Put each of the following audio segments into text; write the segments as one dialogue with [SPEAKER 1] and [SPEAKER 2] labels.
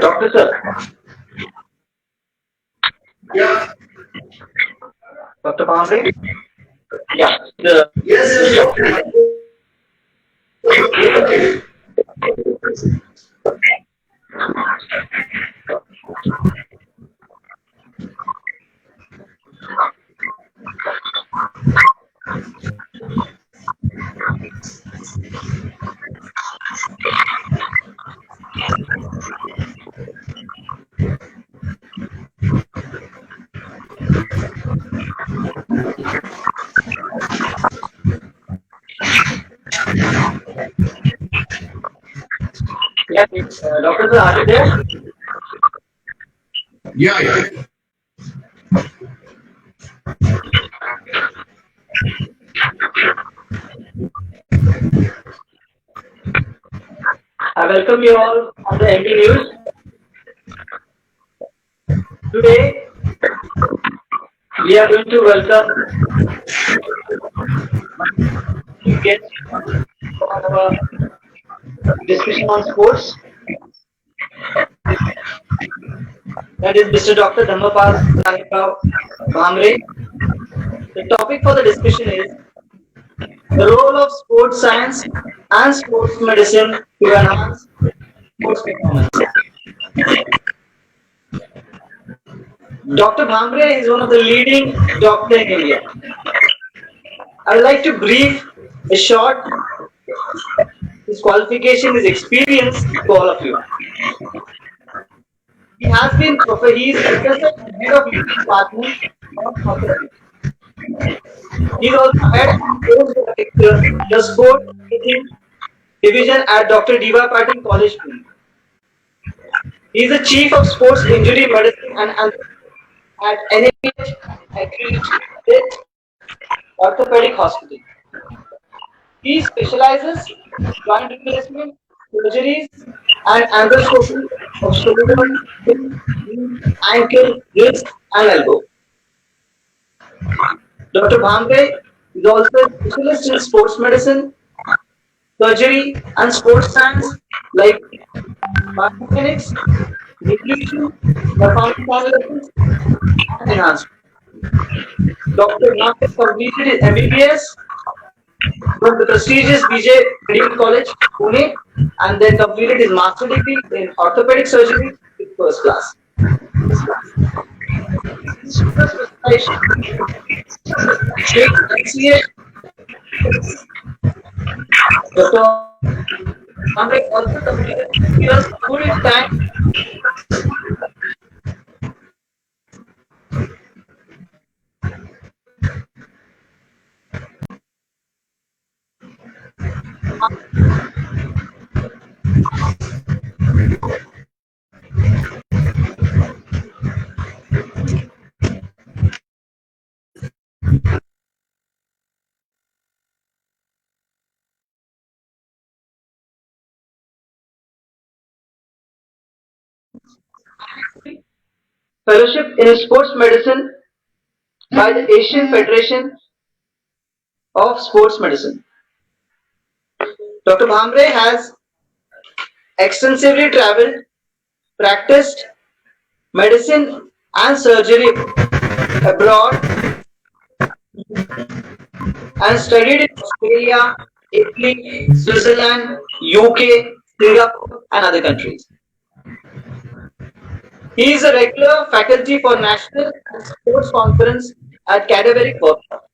[SPEAKER 1] Doctor sir,
[SPEAKER 2] Yeah.
[SPEAKER 1] Dr. Bhamare, yeah, the
[SPEAKER 2] Yes, yes.
[SPEAKER 1] yeah, Doctor sir, are you there?
[SPEAKER 2] Yeah, yeah.
[SPEAKER 1] I welcome you all on the MD News. Today we are going to welcome guests on our discussion on sports. That is Mr. Dr. Dhammapal Bhamre. The topic for the discussion is the role of sports science and sports medicine to enhance sports performance. Dr. Bhamre is one of the leading doctors in India. I would like to brief a short his qualification, his experience to all of you. He is professor and head of department of orthopedic. He is also head and course director the sport medicine division at Dr. Diva Patil College. Pune. He is the chief of sports injury medicine and at NAH accredited orthopedic hospital. He specializes joint replacement, surgeries, and endoscopy of shoulder, hip, knee, ankle, wrist, and elbow. Dr. Bhamre is also a specialist in sports medicine, surgery, and sports science like biomechanics, nutrition, performance analysis, and enhancement. Dr. Bhamre completed his MBBS from the prestigious BJ Medical College, Pune, and then completed his master degree in orthopedic surgery with first class. Super specialization with NCA. Dr. Bhamre also completed years full time fellowship in sports medicine by the Asian Federation of Sports Medicine. Dr. Bhamre has extensively traveled, practiced medicine and surgery abroad, and studied in Australia, Italy, Switzerland, UK, Singapore, and other countries. He is a regular faculty for National and Sports Conference at Cadbury Workshop.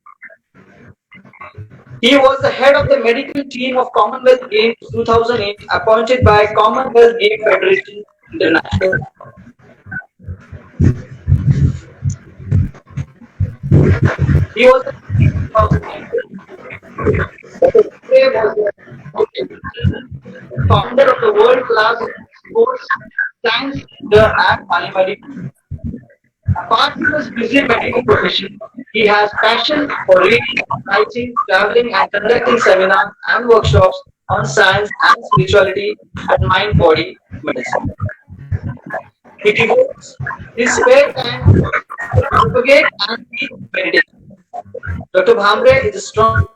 [SPEAKER 1] He was the head of the medical team of Commonwealth Games 2008, appointed by Commonwealth Game Federation International. He was the founder of the world-class sports science center at Bhamare. Apart from his busy medical profession, he has passion for reading, writing, traveling, and conducting seminars and workshops on science and spirituality and mind-body medicine. He devotes his spare time to propagate and teach meditation. Dr. Bhamre is a strong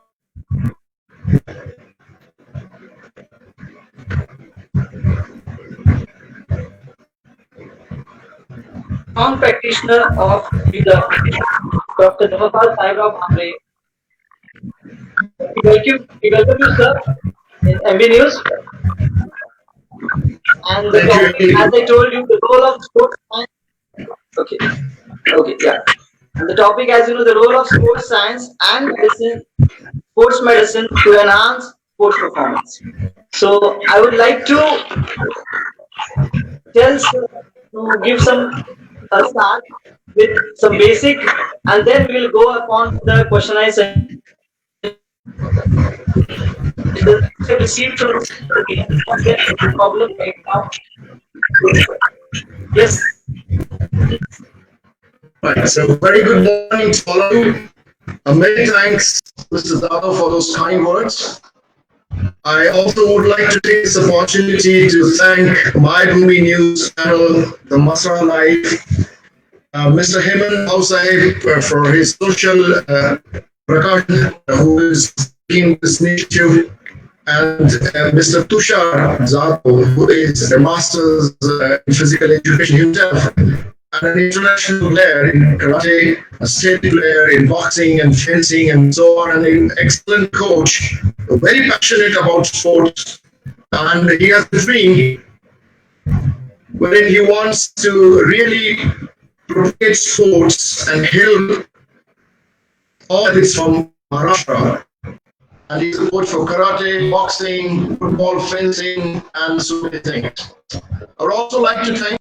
[SPEAKER 1] Strong practitioner of the Dr. Dharmapal Saibram Bhamare. We welcome you, sir, in MB News. And the
[SPEAKER 2] Thank you,
[SPEAKER 1] topic, as
[SPEAKER 2] Emily.
[SPEAKER 1] I told you, the role of sports science. Okay, okay, yeah. And the topic, as you know, the role of sports science and medicine, sports medicine to enhance sports performance. So I would like to to give some start with some basic, and then we will go upon the questionnaire session received from the problem right now. Yes,
[SPEAKER 2] Right. So very good morning to all of you. Many thanks, Mr. Dado, for those kind words. I also would like to take this opportunity to thank my Bhumi News channel, the Masra Live, Mr. Heman Hausaib for his social precaution, who is taking this initiative, and Mr. Tushar Zato, who is a master's in physical education himself, and an international player in karate, a state player in boxing and fencing and so on, and an excellent coach, very passionate about sports. And he has a dream wherein he wants to really propagate sports and help all athletes from Maharashtra. And he's a coach for karate, boxing, football, fencing, and so many things. I would also like to thank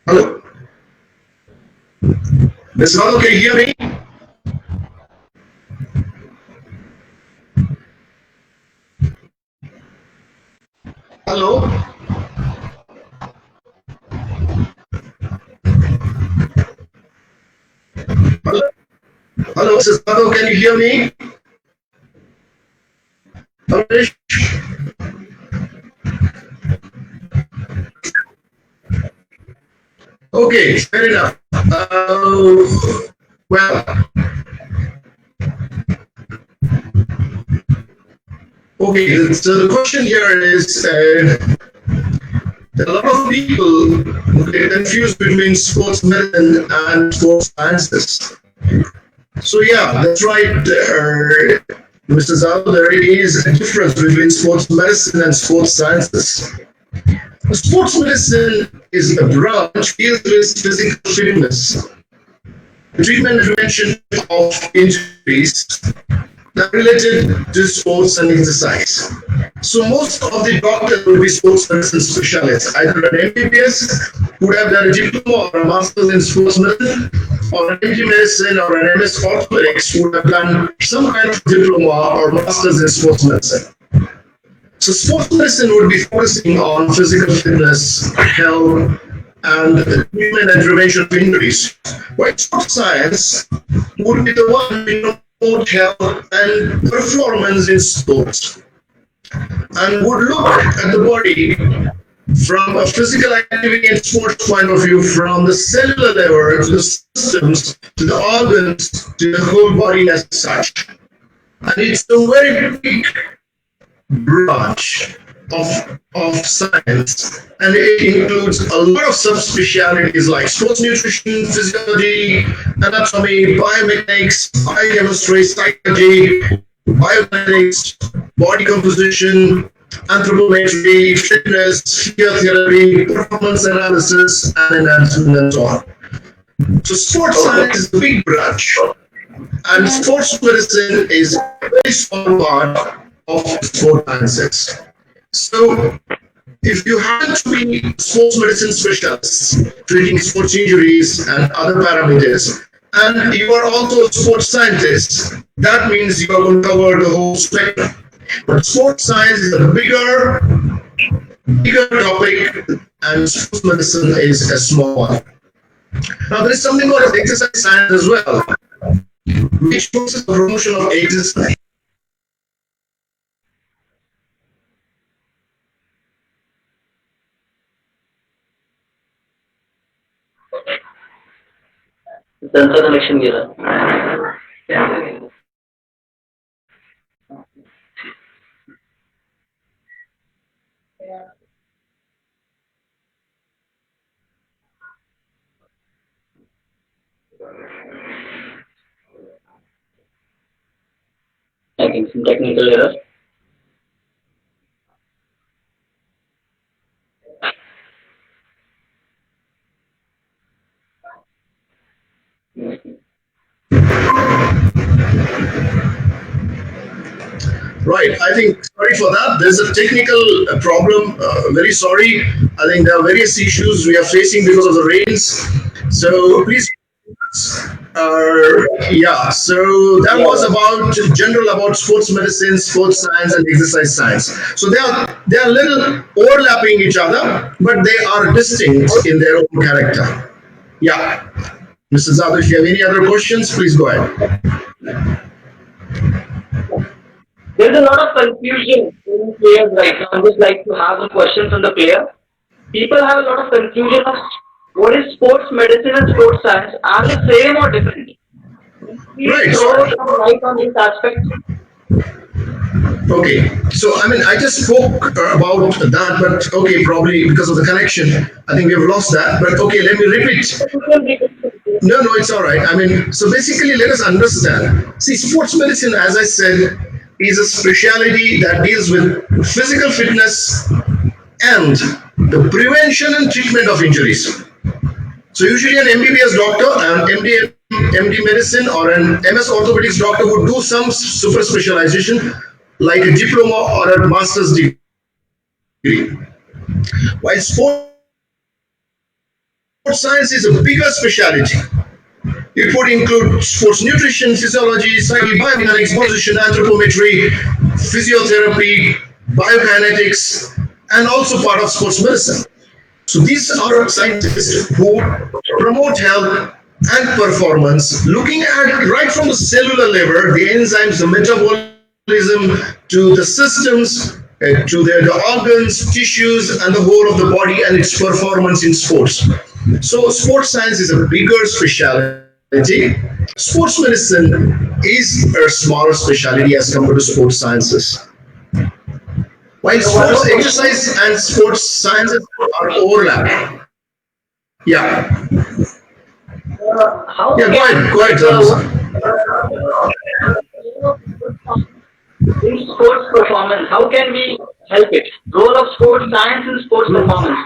[SPEAKER 2] hello, Ms. Hall, can you hear me? Hello, hello, hello, Mrs. Hall, can you hear me? Hello? Okay, fair enough. Well, okay, so the question here is a lot of people get confused between sports medicine and sports sciences. So yeah, that's right, Mr. Zalo, there is a difference between sports medicine and sports sciences. Sports medicine is a branch deals with physical fitness, treatment and prevention of injuries that are related to sports and exercise. So most of the doctors will be sports medicine specialists, either an MBBS who would have done a diploma or a master's in sports medicine, or an MD medicine or an MS orthopedics who would have done some kind of diploma or master's in sports medicine. So sports medicine would be focusing on physical fitness, health, and treatment and prevention of injuries. While sports science would be the one to promote health and performance in sports, and would look at the body from a physical activity and sports point of view, from the cellular level to the systems to the organs to the whole body as such. And it's a very big branch. of science, and it includes a lot of subspecialties like sports nutrition, physiology, anatomy, biomechanics, biochemistry, psychology, biokinetics, body composition, anthropometry, fitness, physiotherapy, performance analysis, and enhancement, and so on. So sports science is a big branch, and sports medicine is a very small part of sports sciences. So if you happen to be sports medicine specialists treating sports injuries and other parameters, and you are also a sports scientist, that means you are going to cover the whole spectrum. But sports science is a bigger topic, and sports medicine is a small one. Now, there is something called as exercise science as well, which focuses on promotion of exercise.
[SPEAKER 1] त्यांचा connection गेला. I think some technical error.
[SPEAKER 2] Right. I think sorry for that. There's a technical problem. Very sorry. I think there are various issues we are facing because of the rains. So please. Yeah. So that was about general about sports medicine, sports science, and exercise science. So they are little overlapping each other, but they are distinct in their own character. Yeah. Mr. Zadu, if you have any other questions, please go ahead.
[SPEAKER 1] There's a lot of confusion in players right now. I would just like to have a question from the player. People have a lot of confusion of what is sports medicine and sports science. Are they same or different? Please
[SPEAKER 2] Right.
[SPEAKER 1] throw some light on this aspect.
[SPEAKER 2] Okay, so I mean, I just spoke about that, but okay, probably because of the connection, I think we have lost that. But okay, let me repeat. No, no, it's all right. I mean, so basically, let us understand. See, sports medicine, as I said, is a specialty that deals with physical fitness and the prevention and treatment of injuries. So usually an MBBS doctor, an MD medicine, or an MS orthopedics doctor would do some super specialization like a diploma or a master's degree. While sports science is a bigger specialty. It would include sports nutrition, physiology, psychology, biomechanics, position, anthropometry, physiotherapy, biokinetics, and also part of sports medicine. So these are scientists who promote health and performance, looking at right from the cellular level, the enzymes, the metabolism, to the systems, to the organs, tissues, and the whole of the body and its performance in sports. So sports science is a bigger specialty. Sports medicine is a smaller specialty as compared to sports sciences. While sports exercise and sports sciences are overlapping. Yeah.
[SPEAKER 1] How
[SPEAKER 2] Yeah, go ahead,
[SPEAKER 1] in sports performance, how can we help it? Role of sports science in sports performance.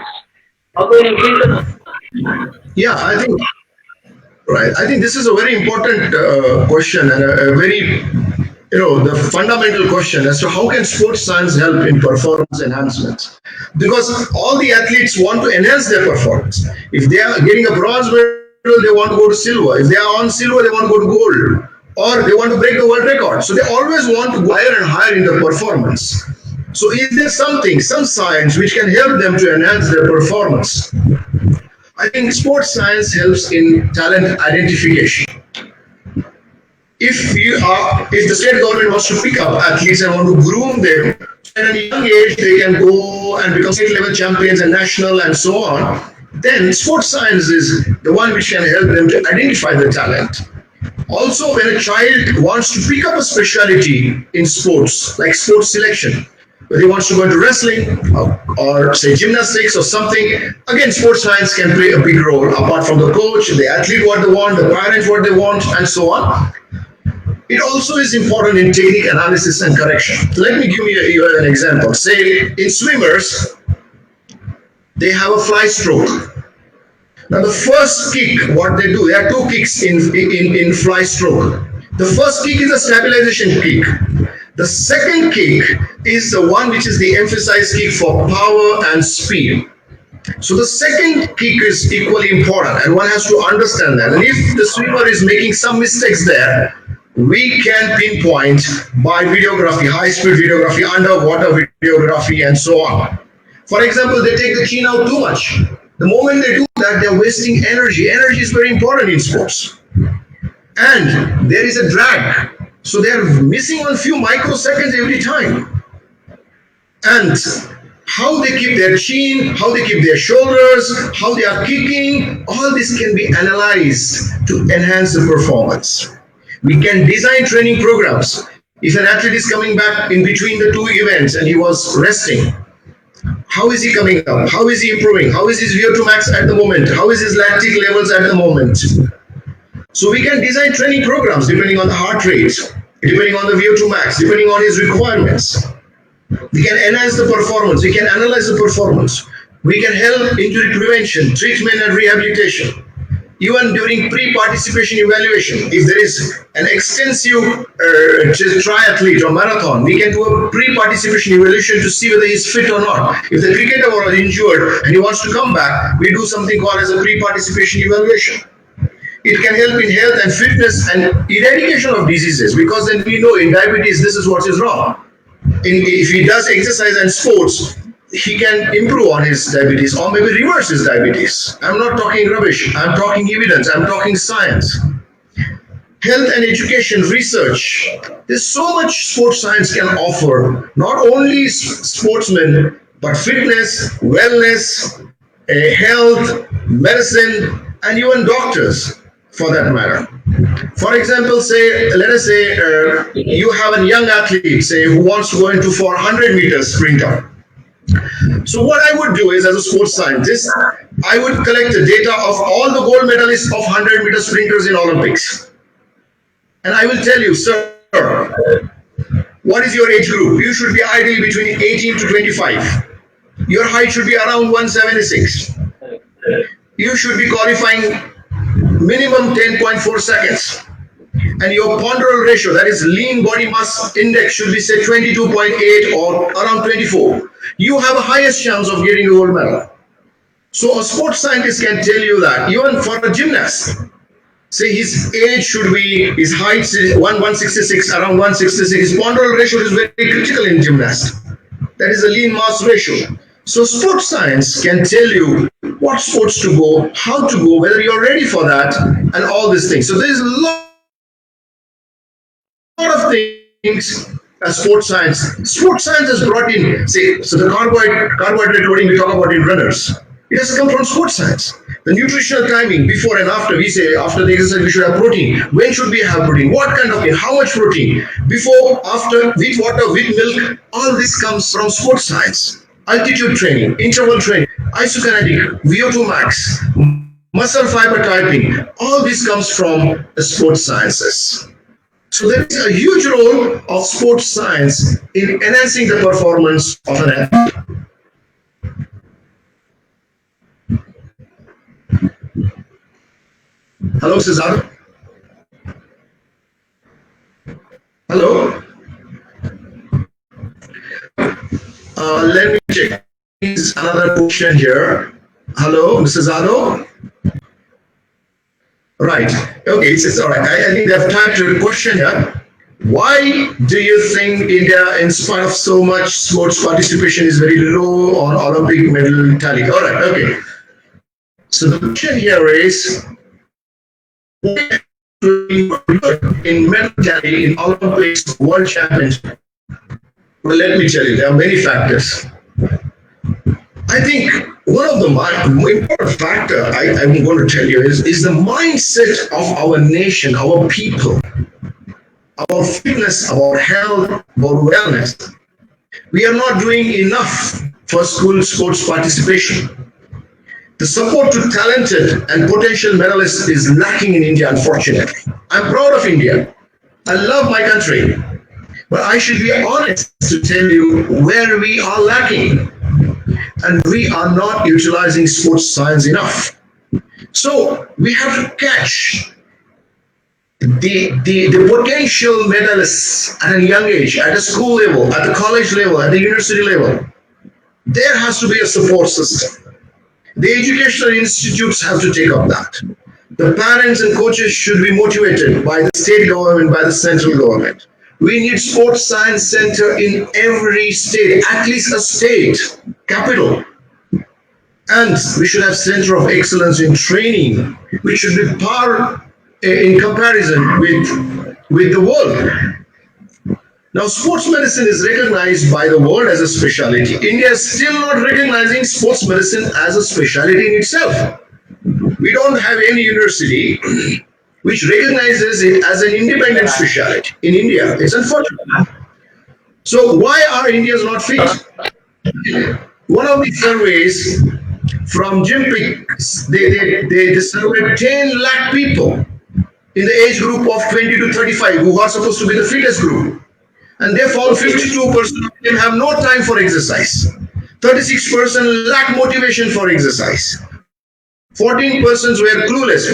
[SPEAKER 1] How can we increase the
[SPEAKER 2] Yeah, I think right. I think this is a very important question and a very the fundamental question as to how can sports science help in performance enhancement, because all the athletes want to enhance their performance. If they are getting a bronze medal, they want to go to silver. If they are on silver, they want to go to gold, or they want to break the world record. So they always want to go higher and higher in their performance. So is there some science which can help them to enhance their performance? I think sports science helps in talent identification. If the state government wants to pick up athletes and want to groom them, at a young age they can go and become state level champions and national and so on, then sports science is the one which can help them to identify the talent. Also, when a child wants to pick up a specialty in sports, like sports selection, whether he wants to go into wrestling or say gymnastics or something. Again, sports science can play a big role apart from the coach, the athlete what they want, the parents what they want, and so on. It also is important in technique analysis and correction. Let me give you an example. Say in swimmers, they have a fly stroke. Now the first kick, what they do, there are two kicks in fly stroke. The first kick is a stabilization kick. The second kick is the one which is the emphasized kick for power and speed. So the second kick is equally important and one has to understand that. And if the swimmer is making some mistakes there, we can pinpoint by videography, high-speed videography, underwater videography, and so on. For example, they take the chin out too much. The moment they do that, they're wasting energy. Energy is very important in sports. And there is a drag. So they're missing on a few microseconds every time. And how they keep their chin, how they keep their shoulders, how they are kicking, all this can be analyzed to enhance the performance. We can design training programs. If an athlete is coming back in between the two events and he was resting, how is he coming up? How is he improving? How is his VO2 max at the moment? How is his lactic levels at the moment? So we can design training programs depending on the heart rate, depending on the VO2 max, depending on his requirements. We can enhance the performance. We can analyze the performance. We can help injury prevention, treatment and rehabilitation. Even during pre-participation evaluation, if there is an extensive triathlete or marathon, we can do a pre-participation evaluation to see whether he's fit or not. If the cricketer was injured and he wants to come back, we do something called as a pre-participation evaluation. It can help in health and fitness and eradication of diseases, because then we know in diabetes this is what is wrong. If he does exercise and sports, he can improve on his diabetes or maybe reverse his diabetes. I'm not talking rubbish. I'm talking evidence. I'm talking science. Health and education research. There's so much sports science can offer, not only sportsmen, but fitness, wellness, health, medicine, and even doctors for that matter. For example, let us say you have a young athlete, say, who wants to go into 400 meters sprinter. So what I would do is, as a sports scientist, I would collect the data of all the gold medalists of 100-meter sprinters in Olympics. And I will tell you, sir, what is your age group? You should be ideally between 18 to 25. Your height should be around 176. You should be qualifying minimum 10.4 seconds. And your ponderal ratio, that is lean body mass index, should be say 22.8 or around 24. You have a highest chance of getting a gold medal. So a sports scientist can tell you that. Even for a gymnast, say his age should be, his height is 166, around 166. His ponderal ratio is very critical in gymnast. That is a lean mass ratio. So sports science can tell you what sports to go, how to go, whether you're ready for that, and all these things. So there's a lot of things as sports science. Sports science has brought in, say, so the carbohydrate loading we talk about in runners. It has come from sports science. The nutritional timing, before and after, we say after the exercise we should have protein. When should we have protein? What kind of protein? How much protein? Before, after, with water, with milk, all this comes from sports science. Altitude training, interval training, isokinetic, VO2 max, muscle fiber typing, all this comes from the sports sciences. So there is a huge role of sports science in enhancing the performance of an athlete. Hello, Cesar. Hello. Let me check. Is another question here. Hello, Mrs. Ado. Right. Okay, it's all right. I think they have typed a question here. Why do you think India, in spite of so much sports participation, is very low on Olympic medal tally? All right. Okay. So the question here is, in medal tally in Olympics, World Championship? Well, let me tell you, there are many factors. I think one of the important factor I'm going to tell you is the mindset of our nation, our people, our fitness, our health, our wellness. We are not doing enough for school sports participation. The support to talented and potential medalists is lacking in India, unfortunately. I'm proud of India. I love my country. But I should be honest to tell you where we are lacking. And we are not utilizing sports science enough. So we have to catch the potential medalists at a young age, at a school level, at the college level, at the university level. There has to be a support system. The educational institutes have to take up that. The parents and coaches should be motivated by the state government, by the central government. We need sports science center in every state, at least a state capital. And we should have center of excellence in training, which should be par in comparison with the world. Now, sports medicine is recognized by the world as a specialty. India is still not recognizing sports medicine as a specialty in itself. We don't have any university which recognizes it as an independent specialty in India. It's unfortunate. So why are Indians not fit? One of the surveys from Gympic, they surveyed 10 lakh people in the age group of 20 to 35 who are supposed to be the fittest group. And they fall 52% of them have no time for exercise. 36% lack motivation for exercise. 14% were clueless.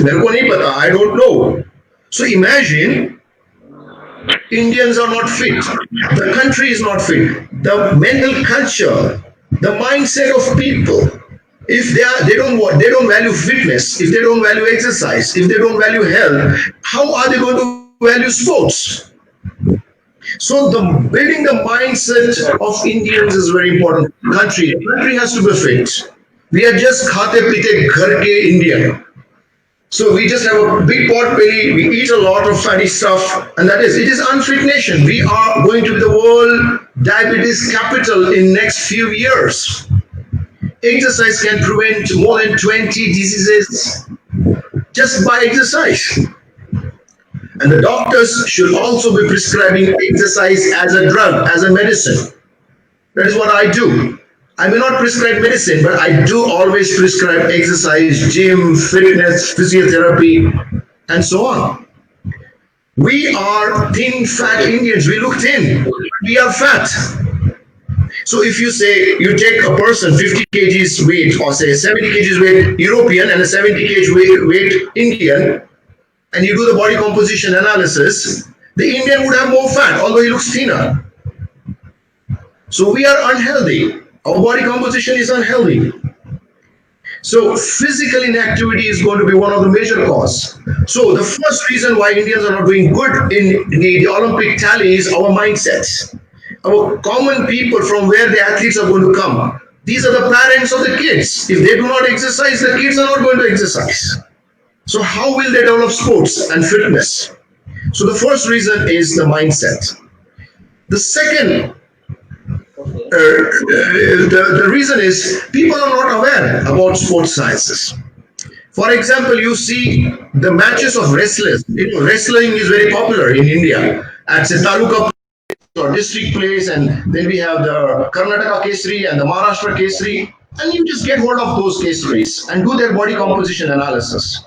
[SPEAKER 2] I don't know. So imagine Indians are not fit. The country is not fit. The mental culture, the mindset of people, if they don't value fitness, if they don't value exercise, if they don't value health, how are they going to value sports? So building the mindset of Indians is very important. Country has to be fit. We are just khate pite ghar ke Indian. So we just have a big pot belly, we eat a lot of fatty stuff, and it is unfit nation. We are going to be the world diabetes capital in next few years. Exercise can prevent more than 20 diseases just by exercise. And the doctors should also be prescribing exercise as a drug, as a medicine. That is what I do. I may not prescribe medicine, but I do always prescribe exercise, gym, fitness, physiotherapy, and so on. We are thin, fat Indians. We look thin. We are fat. So if you say you take a person 50 kgs weight, or say 70 kgs weight European and a 70 kg weight Indian, and you do the body composition analysis, the Indian would have more fat, although he looks thinner. So we are unhealthy. Our body composition is unhealthy. So physical inactivity is going to be one of the major causes. So the first reason why Indians are not doing good in the Olympic tally is our mindsets. Our common people from where the athletes are going to come. These are the parents of the kids. If they do not exercise, the kids are not going to exercise. So how will they develop sports and fitness? So the first reason is the mindset. The second the reason is people are not aware about sports sciences. For example, you see the matches of wrestlers. Wrestling is very popular in India at the taluka or district place, and then we have the Karnataka Kesari and the Maharashtra Kesari, and you just get hold of those Kesaris and do their body composition analysis.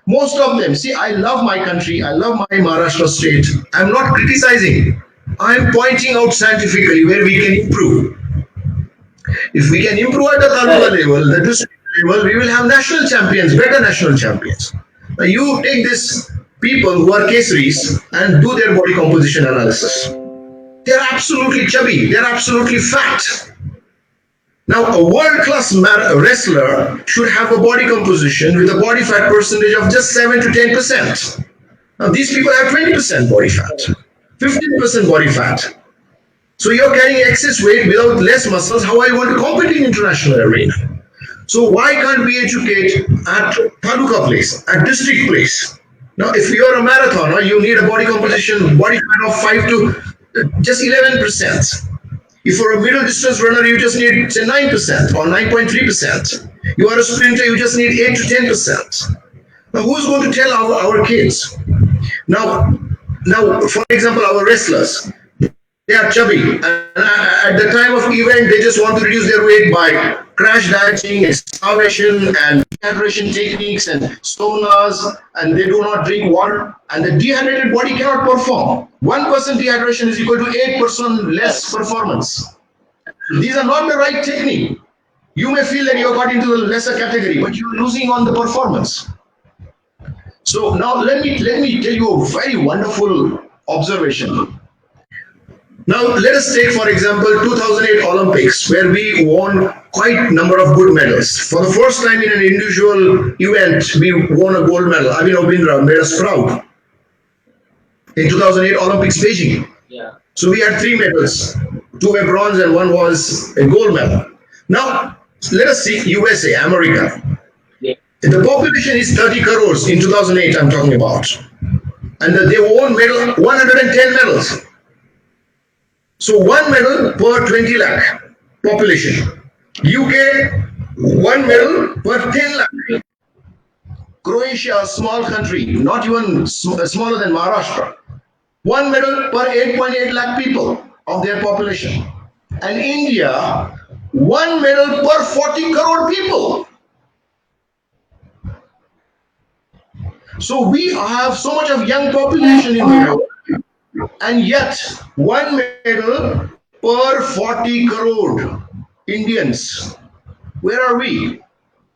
[SPEAKER 2] Most of them, see, I love my country, I love my Maharashtra state. I'm not criticizing. I'm pointing out scientifically where we can improve. If we can improve at the taluka level, the district level, we will have national champions, better national champions. Now you take these people who are Kesaris and do their body composition analysis. They're absolutely chubby, they're absolutely fat. Now a world-class wrestler should have a body composition with a body fat percentage of just 7 to 10%. Now these people have 20% body fat. 15% body fat. So you're carrying excess weight without less muscles. How are you going to compete in international arena? So why can't we educate at taluka place, at district place? Now, if you're a marathoner, you need a body composition, body fat of 5 to just 11%. If you're a middle distance runner, you just need say 9% or 9.3%. You are a sprinter, you just need 8 to 10%. Now, who's going to tell our kids? Now, for example, our wrestlers, They are chubby, and at the time of event, they just want to reduce their weight by crash dieting and starvation and dehydration techniques and saunas, and they do not drink water. And the dehydrated body cannot perform. 1% dehydration is equal to 8% less performance. These are not the right technique. You may feel that you got into the lesser category, but you're losing on the performance. So now let me tell you a very wonderful observation. Now let us take for example 2008 Olympics, where we won quite number of good medals. For the first time in an individual event, we won a gold medal. Abhinav Bindra made us proud in 2008 Olympics Beijing.
[SPEAKER 1] Yeah.
[SPEAKER 2] So we had three medals. Two were bronze and one was a gold medal. Now let us see USA, America.
[SPEAKER 1] Yeah.
[SPEAKER 2] The population is 30 crores in 2008, I'm talking about. And they won medal, 110 medals. So one medal per 20 lakh population. UK, one medal per 10 lakh. Croatia, a small country, not even smaller than Maharashtra. One medal per 8.8 lakh people of their population. And India, one medal per 40 crore people. So we have so much of young population in the world, and yet one medal per 40 crore Indians. Where are we?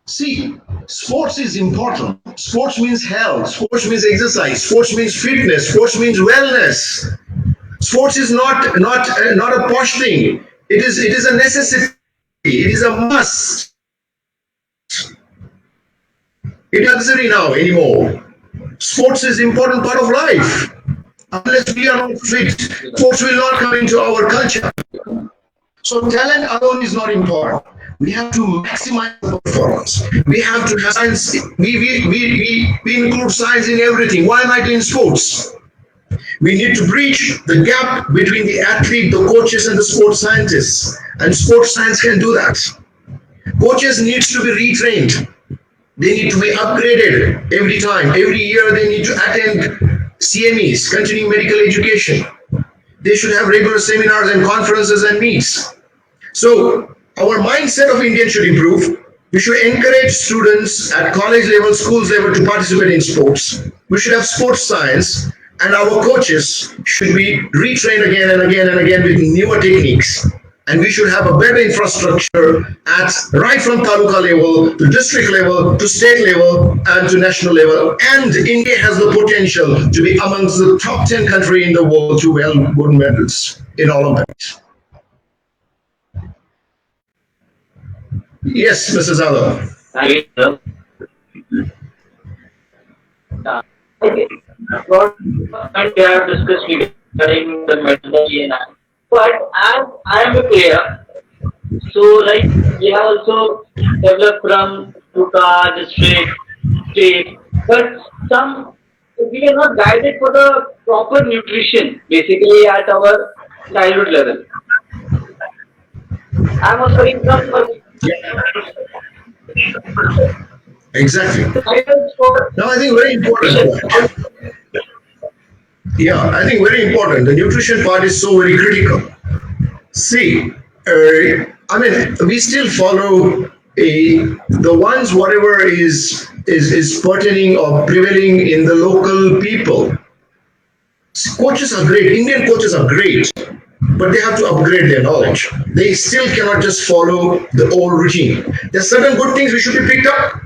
[SPEAKER 2] See, sports is important. Sports means health. Sports means exercise. Sports means fitness. Sports means wellness. Sports is not a posh thing. It is a necessity. It is a must. It is luxury now anymore. Sports is important part of life. Unless we are not fit, sports will not come into our culture. So talent alone is not important. We have to maximize the performance. We have to have science. We include science in everything. Why not in sports? We need to bridge the gap between the athlete, the coaches, and the sports scientists. And sports science can do that. Coaches need to be retrained. They need to be upgraded every time. Every year they need to attend CMEs, continuing medical education. They should have regular seminars and conferences and meets. So our mindset of Indians should improve. We should encourage students at college level, schools level to participate in sports. We should have sports science, and our coaches should be retrained again and again and again with newer techniques. And we should have a better infrastructure at right from taluka level to district level to state level and to national level. And India has the potential to be amongst the top 10 countries in the world to win gold medals in Olympics. Yes, Mrs. Zala.
[SPEAKER 1] Thank you, sir. Okay. What we have discussed regarding the methodology and all. But as I am a player, so like we have also developed from Tuka, district, state, but some we are not guided for the proper nutrition basically at our childhood level. I'm also in some
[SPEAKER 2] Exactly.
[SPEAKER 1] guidance for
[SPEAKER 2] Now, I think very important point. Yeah, I think very important. The nutrition part is so very critical. See, I mean, we still follow the ones whatever is pertaining or prevailing in the local people. Coaches are great. Indian coaches are great, but they have to upgrade their knowledge. They still cannot just follow the old routine. There are certain good things we should be picked up,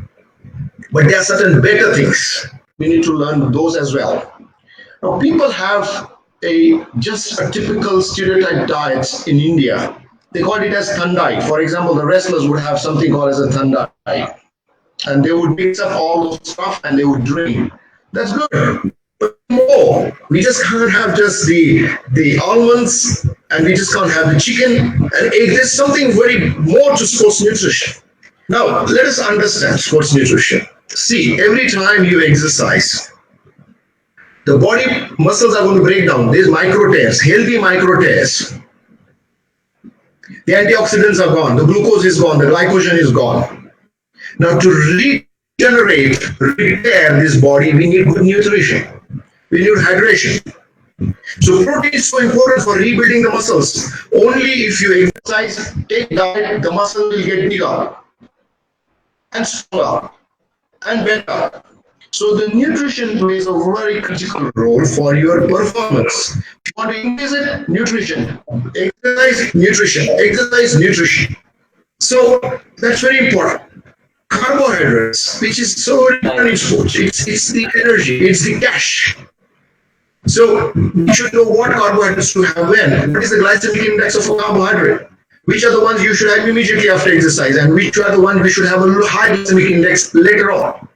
[SPEAKER 2] but there are certain better things. We need to learn those as well. Now, people have a typical stereotype diet in India. They call it as thandai. For example, the wrestlers would have something called as a thandai, and they would mix up all those stuff and they would drink. That's good. But more, we just can't have just the almonds, and we just can't have the chicken and egg. There's something very more to sports nutrition. Now, let us understand sports nutrition. See, every time you exercise, the body muscles are going to break down. There's micro tears, healthy micro tears. The antioxidants are gone, the glucose is gone, the glycogen is gone. Now, to regenerate, repair this body, we need good nutrition. We need hydration. So protein is so important for rebuilding the muscles. Only if you exercise, take diet, the muscle will get bigger and stronger and better. So the nutrition plays a very critical role for your performance. If you want to increase it, nutrition. Exercise, nutrition. Exercise, nutrition. So that's very important. Carbohydrates, which is so important in sports, it's the energy, it's the cash. So you should know what carbohydrates to have when. What is the glycemic index of a carbohydrate? Which are the ones you should have immediately after exercise, and which are the ones we should have a high glycemic index later on.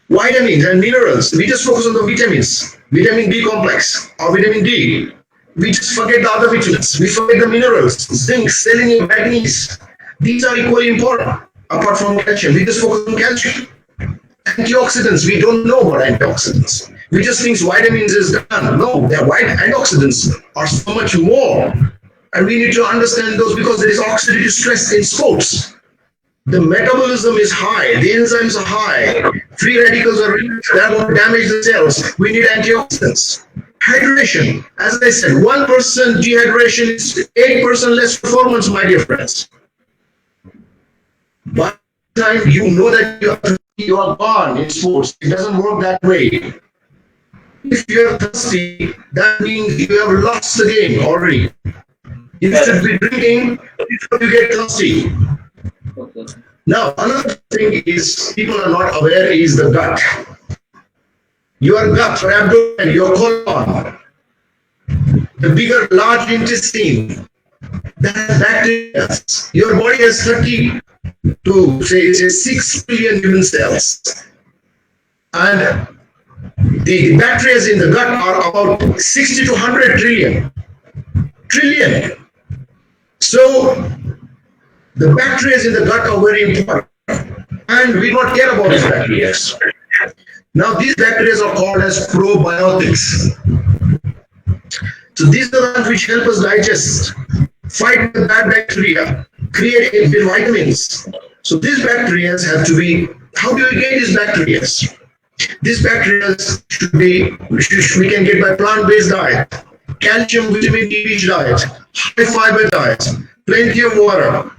[SPEAKER 2] Vitamins and minerals. We just focus on the vitamins, vitamin B complex or vitamin D. We just forget the other vitamins. We forget the minerals, zinc, selenium, manganese. These are equally important. Apart from calcium, we just focus on calcium. Antioxidants, we don't know about antioxidants. We just think vitamins is done. No, their white antioxidants are so much more. And we need to understand those because there is oxidative stress in sports. The metabolism is high, the enzymes are high, free radicals are released, they are going to damage the cells. We need antioxidants. Hydration, as I said, 1% dehydration is 8% less performance, my dear friends. By the time you know that you are gone in sports, it doesn't work that way. If you are thirsty, that means you have lost the game already. You should be drinking before you get thirsty.
[SPEAKER 1] Okay.
[SPEAKER 2] Now, another thing is people are not aware is the gut. Your gut, your abdomen, your colon, the bigger, large intestine, that bacteria. Your body has 30 to say 6 billion human cells. And the bacteria in the gut are about 60 to 100 trillion. Trillion. So the bacteria in the gut are very important, and we don't care about these bacteria. Now these bacteria are called as probiotics. So these are the ones which help us digest, fight the bad bacteria, create vitamins. So these bacteria have to be, how do we get these bacteria? These bacteria should be, we can get by plant-based diet, calcium, vitamin D rich diet, high fiber diet, plenty of water,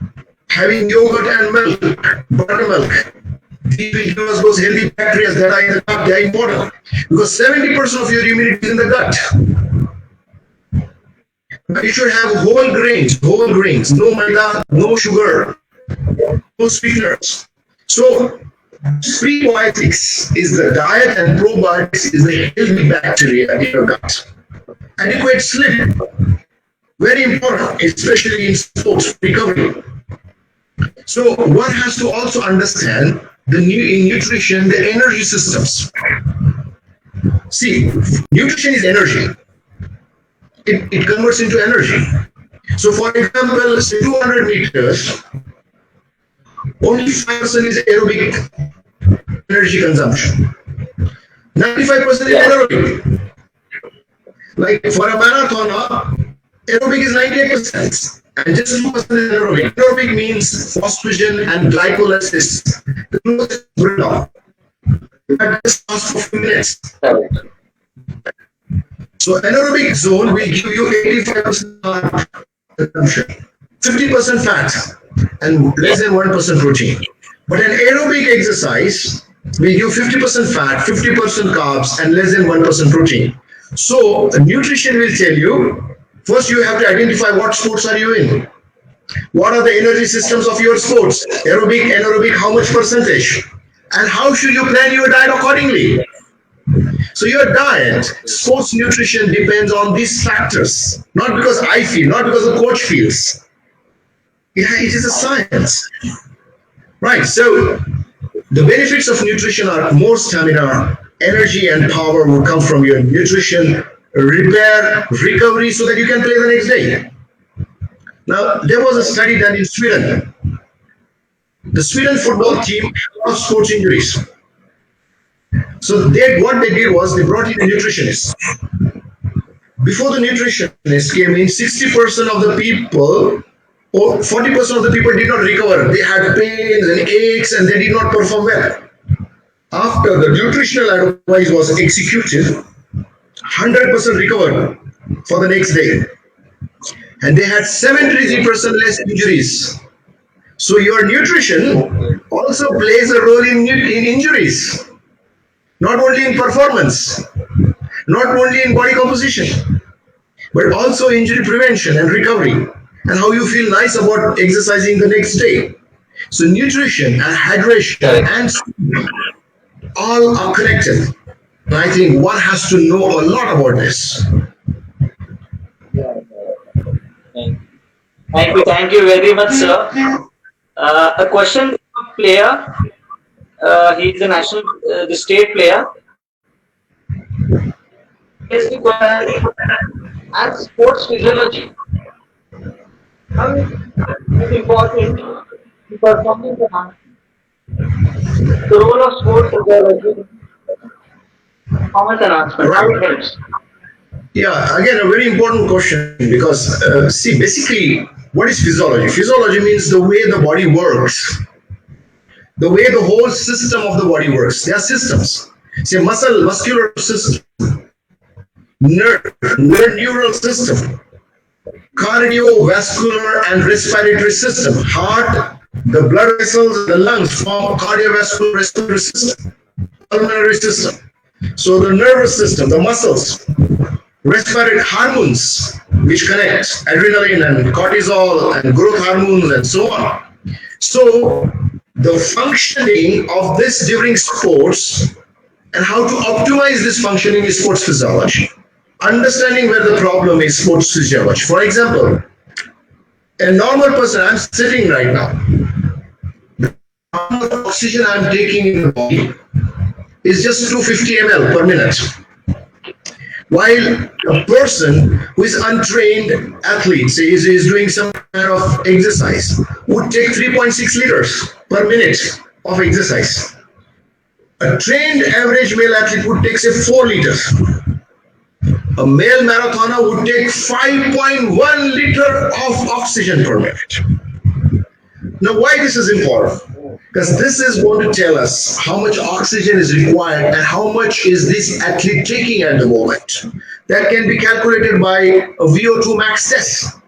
[SPEAKER 2] having yogurt and milk, buttermilk. These will give us those healthy bacteria that are in the gut. They are important because 70% of your immunity is in the gut. You should have whole grains, no maida, no sugar, no sweeteners. So prebiotics is the diet and probiotics is the healthy bacteria in your gut. Adequate sleep, very important, especially in sports recovery. So one has to also understand in nutrition, the energy systems. See, nutrition is energy. It converts into energy. So for example, say 200 meters, only 5% is aerobic energy consumption. 95% is anaerobic. Like for a marathoner, aerobic is 98%. And just 2% is anaerobic. Anaerobic means phosphagen and glycolysis. The glucose is burned down. That just lasts for a few minutes. So anaerobic zone will give you 85% carb consumption, 50% fat, and less than 1% protein. But an aerobic exercise will give 50% fat, 50% carbs, and less than 1% protein. So nutrition will tell you, first you have to identify what sports are you in. What are the energy systems of your sports? Aerobic, anaerobic, how much percentage? And how should you plan your diet accordingly? So your diet, sports nutrition depends on these factors. Not because I feel, not because the coach feels. Yeah, it is a science. Right, so the benefits of nutrition are more stamina, energy and power will come from your nutrition, repair, recovery so that you can play the next day. Now, there was a study done in Sweden. The Sweden football team had a lot of sports injuries. So what they did was they brought in a nutritionist. Before the nutritionist came in, 60% of the people or 40% of the people did not recover. They had pains and aches and they did not perform well. After the nutritional advice was executed, 100% recovered for the next day. And they had 73% less injuries. So your nutrition also plays a role in injuries, not only in performance, not only in body composition, but also injury prevention and recovery, and how you feel nice about exercising the next day. So nutrition and hydration
[SPEAKER 1] Correct.
[SPEAKER 2] and sleep all are connected. And I think one has to know a lot about this.
[SPEAKER 1] Thank you very much, sir. A question to a player. He is a national, the state player. Is the question as sports physiology, how is it important in performing the role of sports physiology in performance enhancement? How it
[SPEAKER 2] Right.
[SPEAKER 1] helps?
[SPEAKER 2] Yeah, again, a very important question because, see, basically, what is physiology? Physiology means the way the body works, the way the whole system of the body works. There are systems. Say, muscular system, neural system, cardiovascular and respiratory system, heart, the blood vessels, the lungs form cardiovascular respiratory system, pulmonary system. So the nervous system, the muscles, respiratory hormones which connect adrenaline and cortisol and growth hormones and so on. So the functioning of this during sports and how to optimize this functioning is sports physiology. Understanding where the problem is sports physiology. For example, a normal person, I'm sitting right now, the oxygen I'm taking in the body is just 250 ml per minute. While a person who is untrained athlete, say is doing some kind of exercise, would take 3.6 liters per minute of exercise. A trained average male athlete would take say 4 liters. A male marathoner would take 5.1 liter of oxygen per minute. Now, why this is important? Because this is going to tell us how much oxygen is required and how much is this athlete taking at the moment. That can be calculated by a VO2 max test.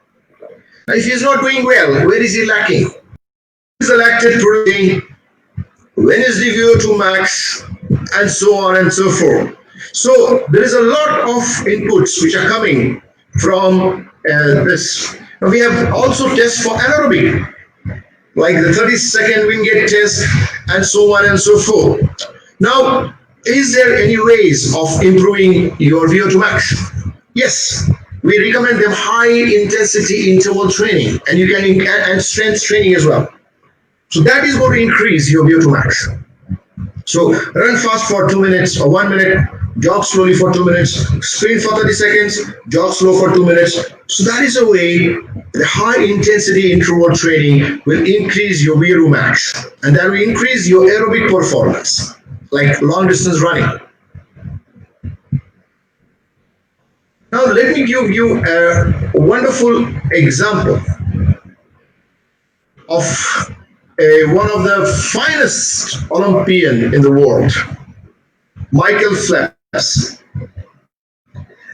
[SPEAKER 2] Now, if he's not doing well, where is he lacking? Is the lactate protein? When is the VO2 max? And so on and so forth. So there is a lot of inputs which are coming from this. Now, we have also tests for anaerobic, like the 30-second Wingate test and so on and so forth. Now, is there any ways of improving your VO2 max? Yes, we recommend them high intensity interval training, and you can and strength training as well. So that is going to increase your VO2 max. So run fast for 2 minutes or 1 minute, jog slowly for 2 minutes, sprint for 30 seconds, jog slow for 2 minutes. So that is a way the high intensity interval training will increase your VO2 max, and that will increase your aerobic performance, like long distance running. Now let me give you a wonderful example of one of the finest Olympian in the world, Michael Phelps,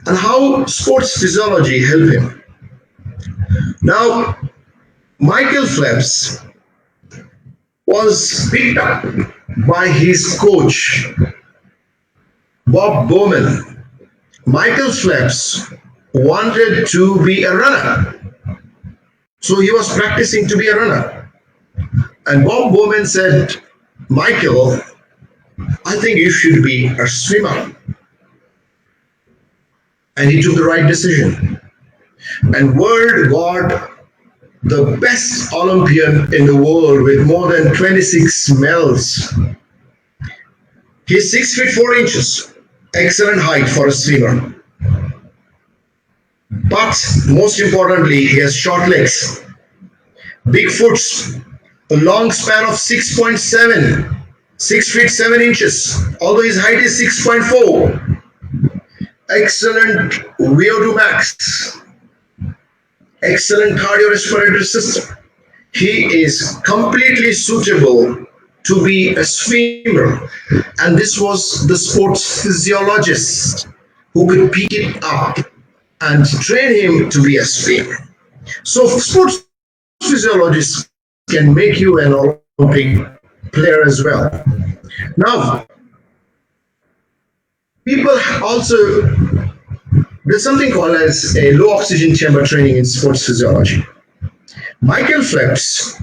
[SPEAKER 2] and how sports physiology helped him. Now, Michael Phelps was picked up by his coach, Bob Bowman. Michael Phelps wanted to be a runner, so he was practicing to be a runner. And Bob Bowman said, Michael, I think you should be a swimmer. And he took the right decision. And world got the best Olympian in the world with more than 26 medals. He's 6 feet 4 inches. Excellent height for a swimmer. But most importantly, he has short legs, big foot, a long span of 6.7, 6 feet 7 inches, although his height is 6.4. Excellent VO2 max, excellent cardiorespiratory system. He is completely suitable to be a swimmer. And this was the sports physiologist who could pick it up and train him to be a swimmer. So sports physiologists can make you an Olympic player as well. Now, people also, there's something called as a low oxygen chamber training in sports physiology. Michael Phelps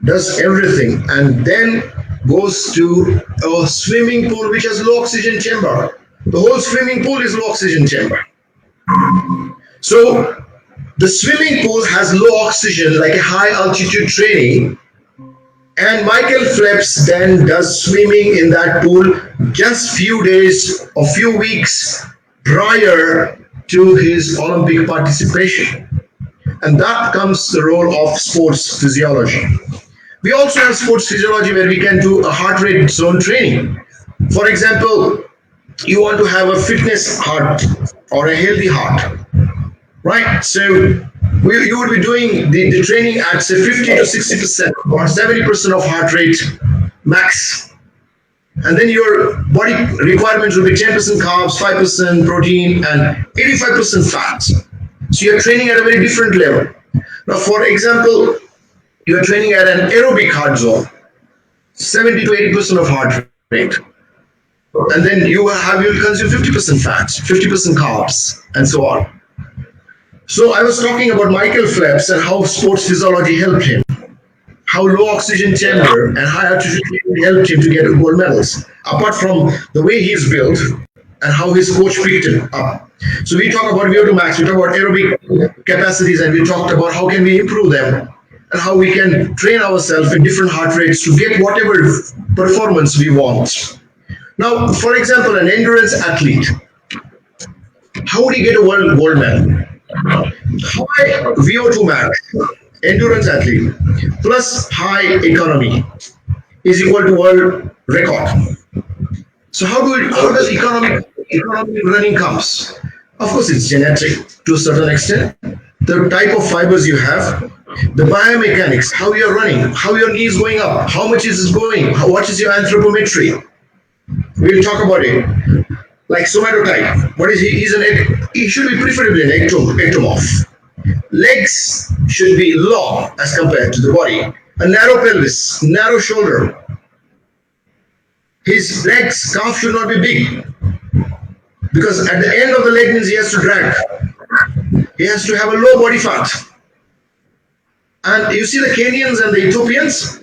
[SPEAKER 2] does everything and then goes to a swimming pool which has low oxygen chamber. The whole swimming pool is low oxygen chamber. So the swimming pool has low oxygen, like a high altitude training, and Michael Phelps then does swimming in that pool just few days or few weeks prior to his Olympic participation. And that comes the role of sports physiology. We also have sports physiology where we can do a heart rate zone training. For example, you want to have a fitness heart or a healthy heart, right? So you would be doing the training at say 50 to 60% or 70% of heart rate max. And then your body requirements will be 10% carbs, 5% protein, and 85% fat. So you're training at a very different level. Now, for example, you're training at an aerobic heart zone, 70 to 80% of heart rate. And then you'll consume 50% fats, 50% carbs, and so on. So I was talking about Michael Phelps and how sports physiology helped him, how low oxygen chamber and high altitude training helped him to get gold medals, apart from the way he's built and how his coach picked him up. So we talk about VO2 max, we talk about aerobic capacities, and we talked about how can we improve them and how we can train ourselves in different heart rates to get whatever performance we want. Now, for example, an endurance athlete, how would he get a world gold medal? High VO2 max, endurance athlete, plus high economy is equal to world record. So how does economic running comes? Of course, it's genetic to a certain extent. The type of fibers you have, the biomechanics, how you're running, how your knee is going up, how much is it going, what is your anthropometry. We'll talk about it. Like somatotype, what is he? He should be preferably an ectomorph. Legs should be long as compared to the body. A narrow pelvis, narrow shoulder. His legs, calf should not be big. Because at the end of the leg means he has to drag. He has to have a low body fat. And you see the Kenyans and the Ethiopians?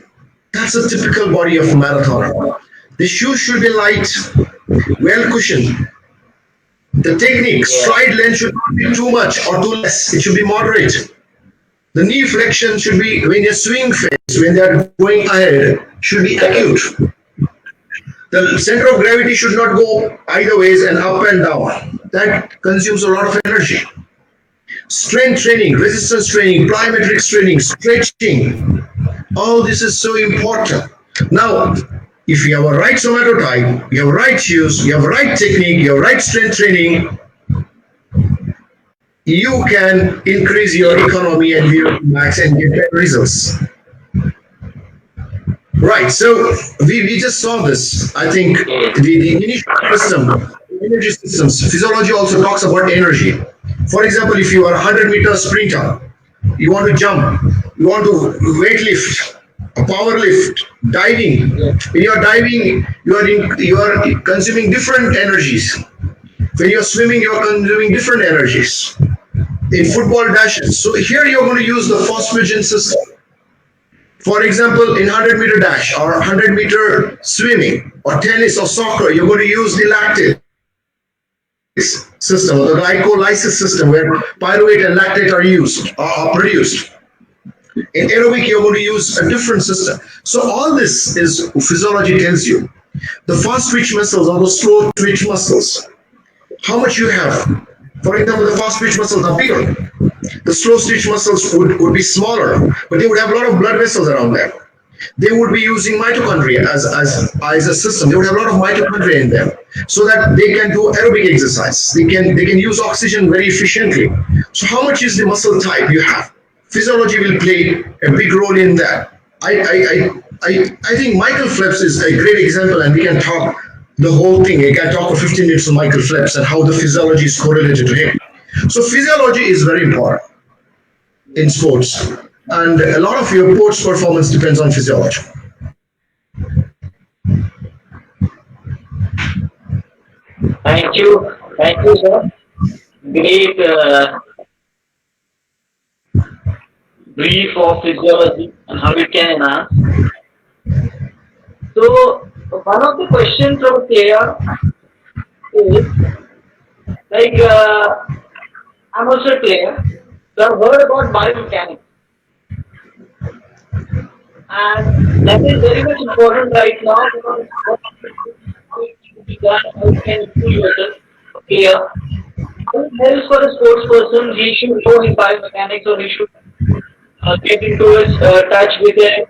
[SPEAKER 2] That's a typical body of a marathoner. The shoes should be light, well cushioned. The technique, stride length should not be too much or too less. It should be moderate. The knee flexion should be, when you swing phase, when they are going ahead, should be acute. The center of gravity should not go either ways and up and down. That consumes a lot of energy. Strength training, resistance training, plyometrics training, stretching, all this is so important. Now, if you have a right somatotype, you have right shoes, you have right technique, you have right strength training, you can increase your economy and your max and get better results. Right, so we just saw this. I think the initial system, energy systems, physiology also talks about energy. For example, if you are a 100-meter sprinter, you want to jump, you want to weight lift, a power lift, diving. When you are diving, you are consuming different energies. When you are swimming, you are consuming different energies. In football dashes, so here you are going to use the phosphagen system. For example, in 100-meter dash or 100-meter swimming or tennis or soccer, you're going to use the lactate system or the glycolysis system where pyruvate and lactate are used or are produced. In aerobic, you're going to use a different system. So all this is physiology tells you. The fast twitch muscles or the slow twitch muscles, how much you have. For example, the fast twitch muscles are bigger. The slow twitch muscles would be smaller, but they would have a lot of blood vessels around them. They would be using mitochondria as a system. They would have a lot of mitochondria in them so that they can do aerobic exercise. They can use oxygen very efficiently. So how much is the muscle type you have? Physiology will play a big role in that. I think Michael Phelps is a great example, and we can talk the whole thing. I can talk for 15 minutes to Michael Phelps and how the physiology is correlated to him. So physiology is very important in sports, and a lot of your sports performance depends on physiology.
[SPEAKER 1] Thank you, sir. Great brief of physiology and how it can enhance. So one of the questions from player is like I'm also a player. So I've heard about biomechanics, and that is very much important right now because what should be done, how you can improve yourself, a player. How it helps for a sports person, he should know his biomechanics or he should get into his touch with it,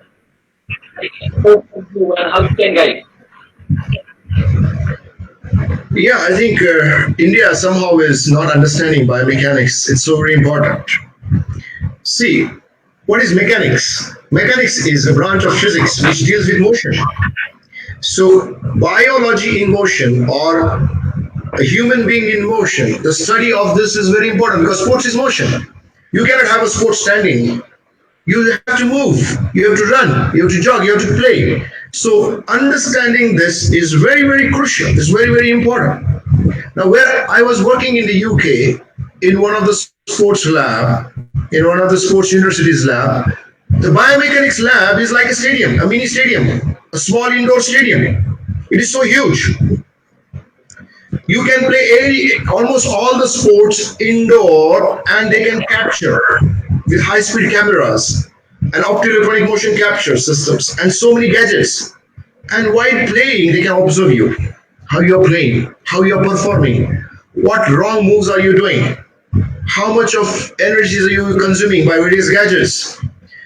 [SPEAKER 1] and how he can guide.
[SPEAKER 2] Yeah, I think India somehow is not understanding biomechanics. It's so very important. See, what is mechanics? Mechanics is a branch of physics which deals with motion. So, biology in motion or a human being in motion, the study of this is very important because sports is motion. You cannot have a sport standing. You have to move, you have to run, you have to jog, you have to play. So, understanding this is very, very crucial. It's very, very important. Now, where I was working in the UK, in one of the sports lab, in one of the sports universities lab, the biomechanics lab is like a stadium, a mini stadium, a small indoor stadium. It is so huge. You can play almost all the sports indoor and they can capture with high speed cameras and optoelectronic motion capture systems and so many gadgets. And while playing, they can observe you, how you're playing, how you're performing, what wrong moves are you doing, how much of energy are you consuming by various gadgets.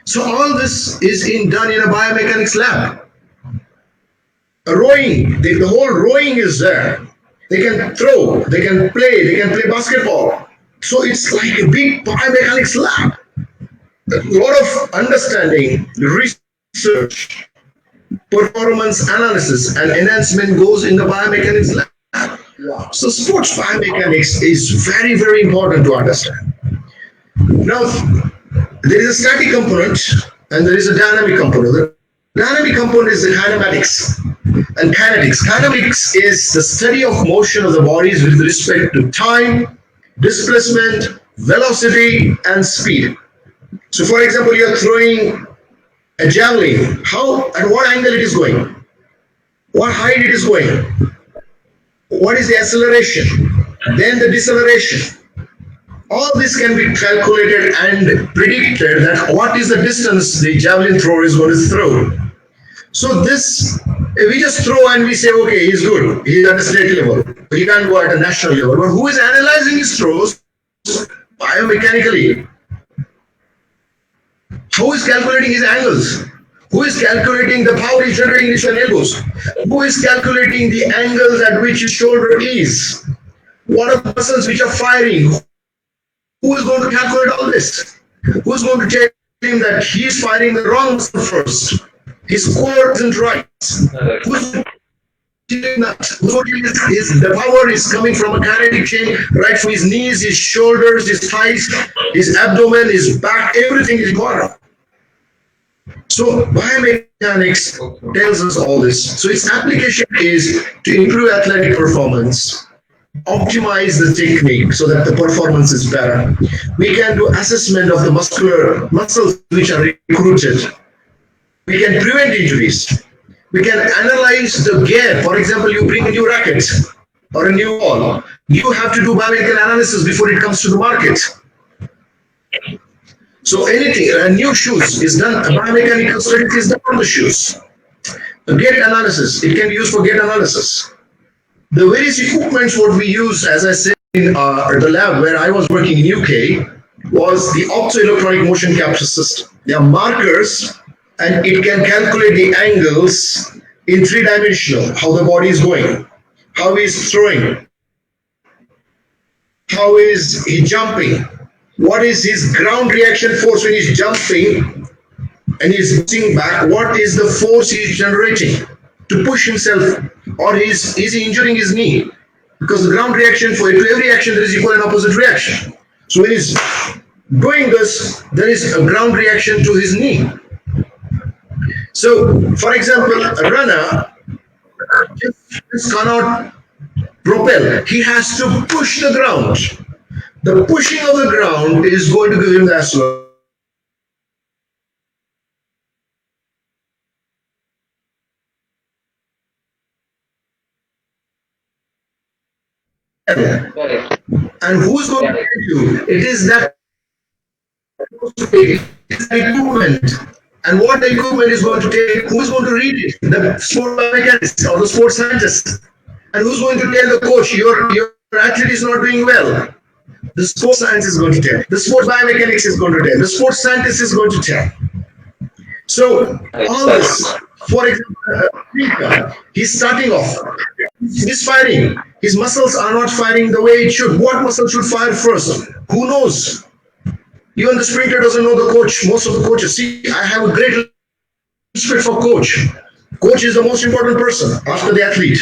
[SPEAKER 2] So all this is done in a biomechanics lab. Rowing, the whole rowing is there. They can throw, they can play basketball. So it's like a big biomechanics lab. A lot of understanding, research, performance analysis, and enhancement goes in the biomechanics lab. So sports biomechanics is very, very important to understand. Now, there is a static component and there is a dynamic component. The dynamic component is the kinematics and kinetics. Kinetics is the study of motion of the bodies with respect to time, displacement, velocity, and speed. So, for example, you are throwing a javelin. How and what angle it is going? What height it is going? What is the acceleration? Then the deceleration. All this can be calculated and predicted that what is the distance the javelin thrower is going to throw. So this, we just throw and we say, okay, he's good. He's at a state level. But he can't go at a national level. But who is analyzing his throws biomechanically? Who is calculating his angles? Who is calculating the power he's generating in his elbows? Who is calculating the angles at which his shoulder is? What are the muscles which are firing? Who is going to calculate all this? Who is going to tell him that he is firing the wrong muscle first? His core isn't right. Who's doing that? The power is coming from a kinetic chain right from his knees, his shoulders, his thighs, his abdomen, his back, everything is important. So biomechanics tells us all this. So its application is to improve athletic performance, optimize the technique so that the performance is better. We can do assessment of the muscles which are recruited. We can prevent injuries. We can analyze the gear. For example, you bring a new racket or a new ball. You have to do biomechanical analysis before it comes to the market. So anything, new shoes is done, a biomechanical study is done on the shoes. The gait analysis, it can be used for gait analysis. The various equipments what we use, as I said, in the lab where I was working in UK, was the optoelectronic motion capture system. There are markers and it can calculate the angles in three-dimensional, how the body is going, how he is throwing, how is he jumping, what is his ground reaction force when he's jumping and he's bouncing back, what is the force he's generating to push himself or he's injuring his knee, because the ground reaction, for to every action there is equal and opposite reaction. So when he's doing this, there is a ground reaction to his knee. So, for example, a runner just cannot propel. He has to push the ground. The pushing of the ground is going to give him the acceleration.
[SPEAKER 1] Correct.
[SPEAKER 2] And who's going to
[SPEAKER 1] Correct.
[SPEAKER 2] tell you? It is that equipment. And what the equipment is going to take, who is going to read it? The sport mechanics or the sports scientist. And who's going to tell the coach, your athlete is not doing well? The sports science is going to tell. The sports biomechanics is going to tell. The sports scientist is going to tell. So all this, for example, he's starting off. He's firing. His muscles are not firing the way it should. What muscle should fire first? Who knows? Even the sprinter doesn't know the coach. Most of the coaches. See, I have a great respect for coach. Coach is the most important person after the athlete.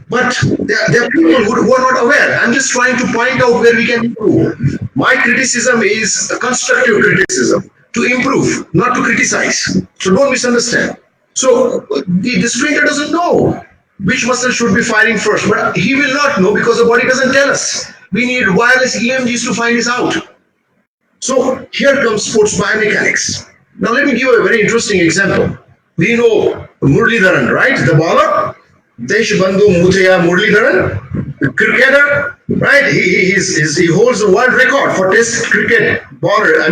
[SPEAKER 2] But there are people who are not aware. I'm just trying to point out where we can improve. My criticism is a constructive criticism to improve, not to criticize. So don't misunderstand. So the sprinter doesn't know which muscle should be firing first, but he will not know because the body doesn't tell us. We need wireless EMGs to find this out. So here comes sports biomechanics. Now let me give a very interesting example. We know Muralidharan, right? The bowler, Deshbandhu Muthaiya Muralidharan, the cricketer, right? He holds the world record for Test cricket bowler.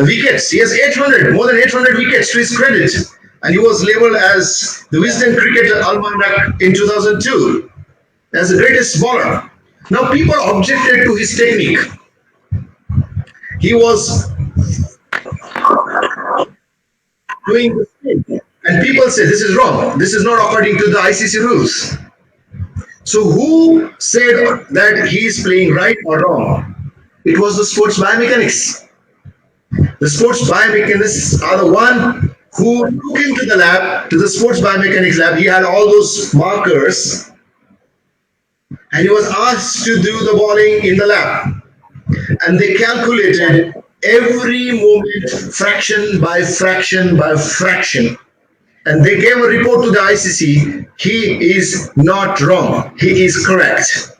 [SPEAKER 2] Wickets. He has 800, more than 800 wickets to his credit, and he was labeled as the Wisden Cricketer Almanac in 2002 as the greatest bowler. Now people objected to his technique. He was doing the same. And people say this is wrong. This is not according to the ICC rules. So who said that he is playing right or wrong? It was the sports biomechanics. The sports biomechanists are the one who took him to the lab, to the sports biomechanics lab. He had all those markers, and he was asked to do the bowling in the lab. And they calculated every moment, fraction by fraction by fraction. And they gave a report to the ICC. He is not wrong. He is correct.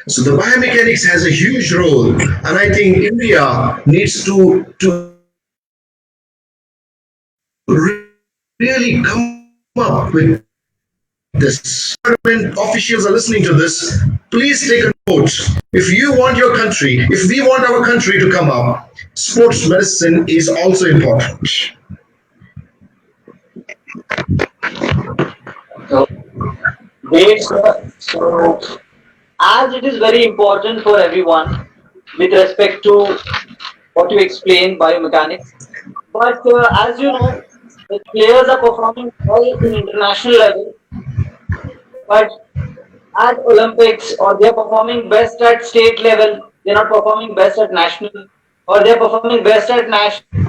[SPEAKER 2] So the biomechanics has a huge role, and I think India needs to really come up with this. Government officials are listening to this. Please take a note. If you want your country, if we want our country to come up, sports medicine is also important.
[SPEAKER 1] So, great, sir. So, as it is very important for everyone with respect to what you explained biomechanics, but as you know, the players are performing well in international level, but at Olympics or they're performing best at state level, they're not performing best at national, or they're performing best at nationals,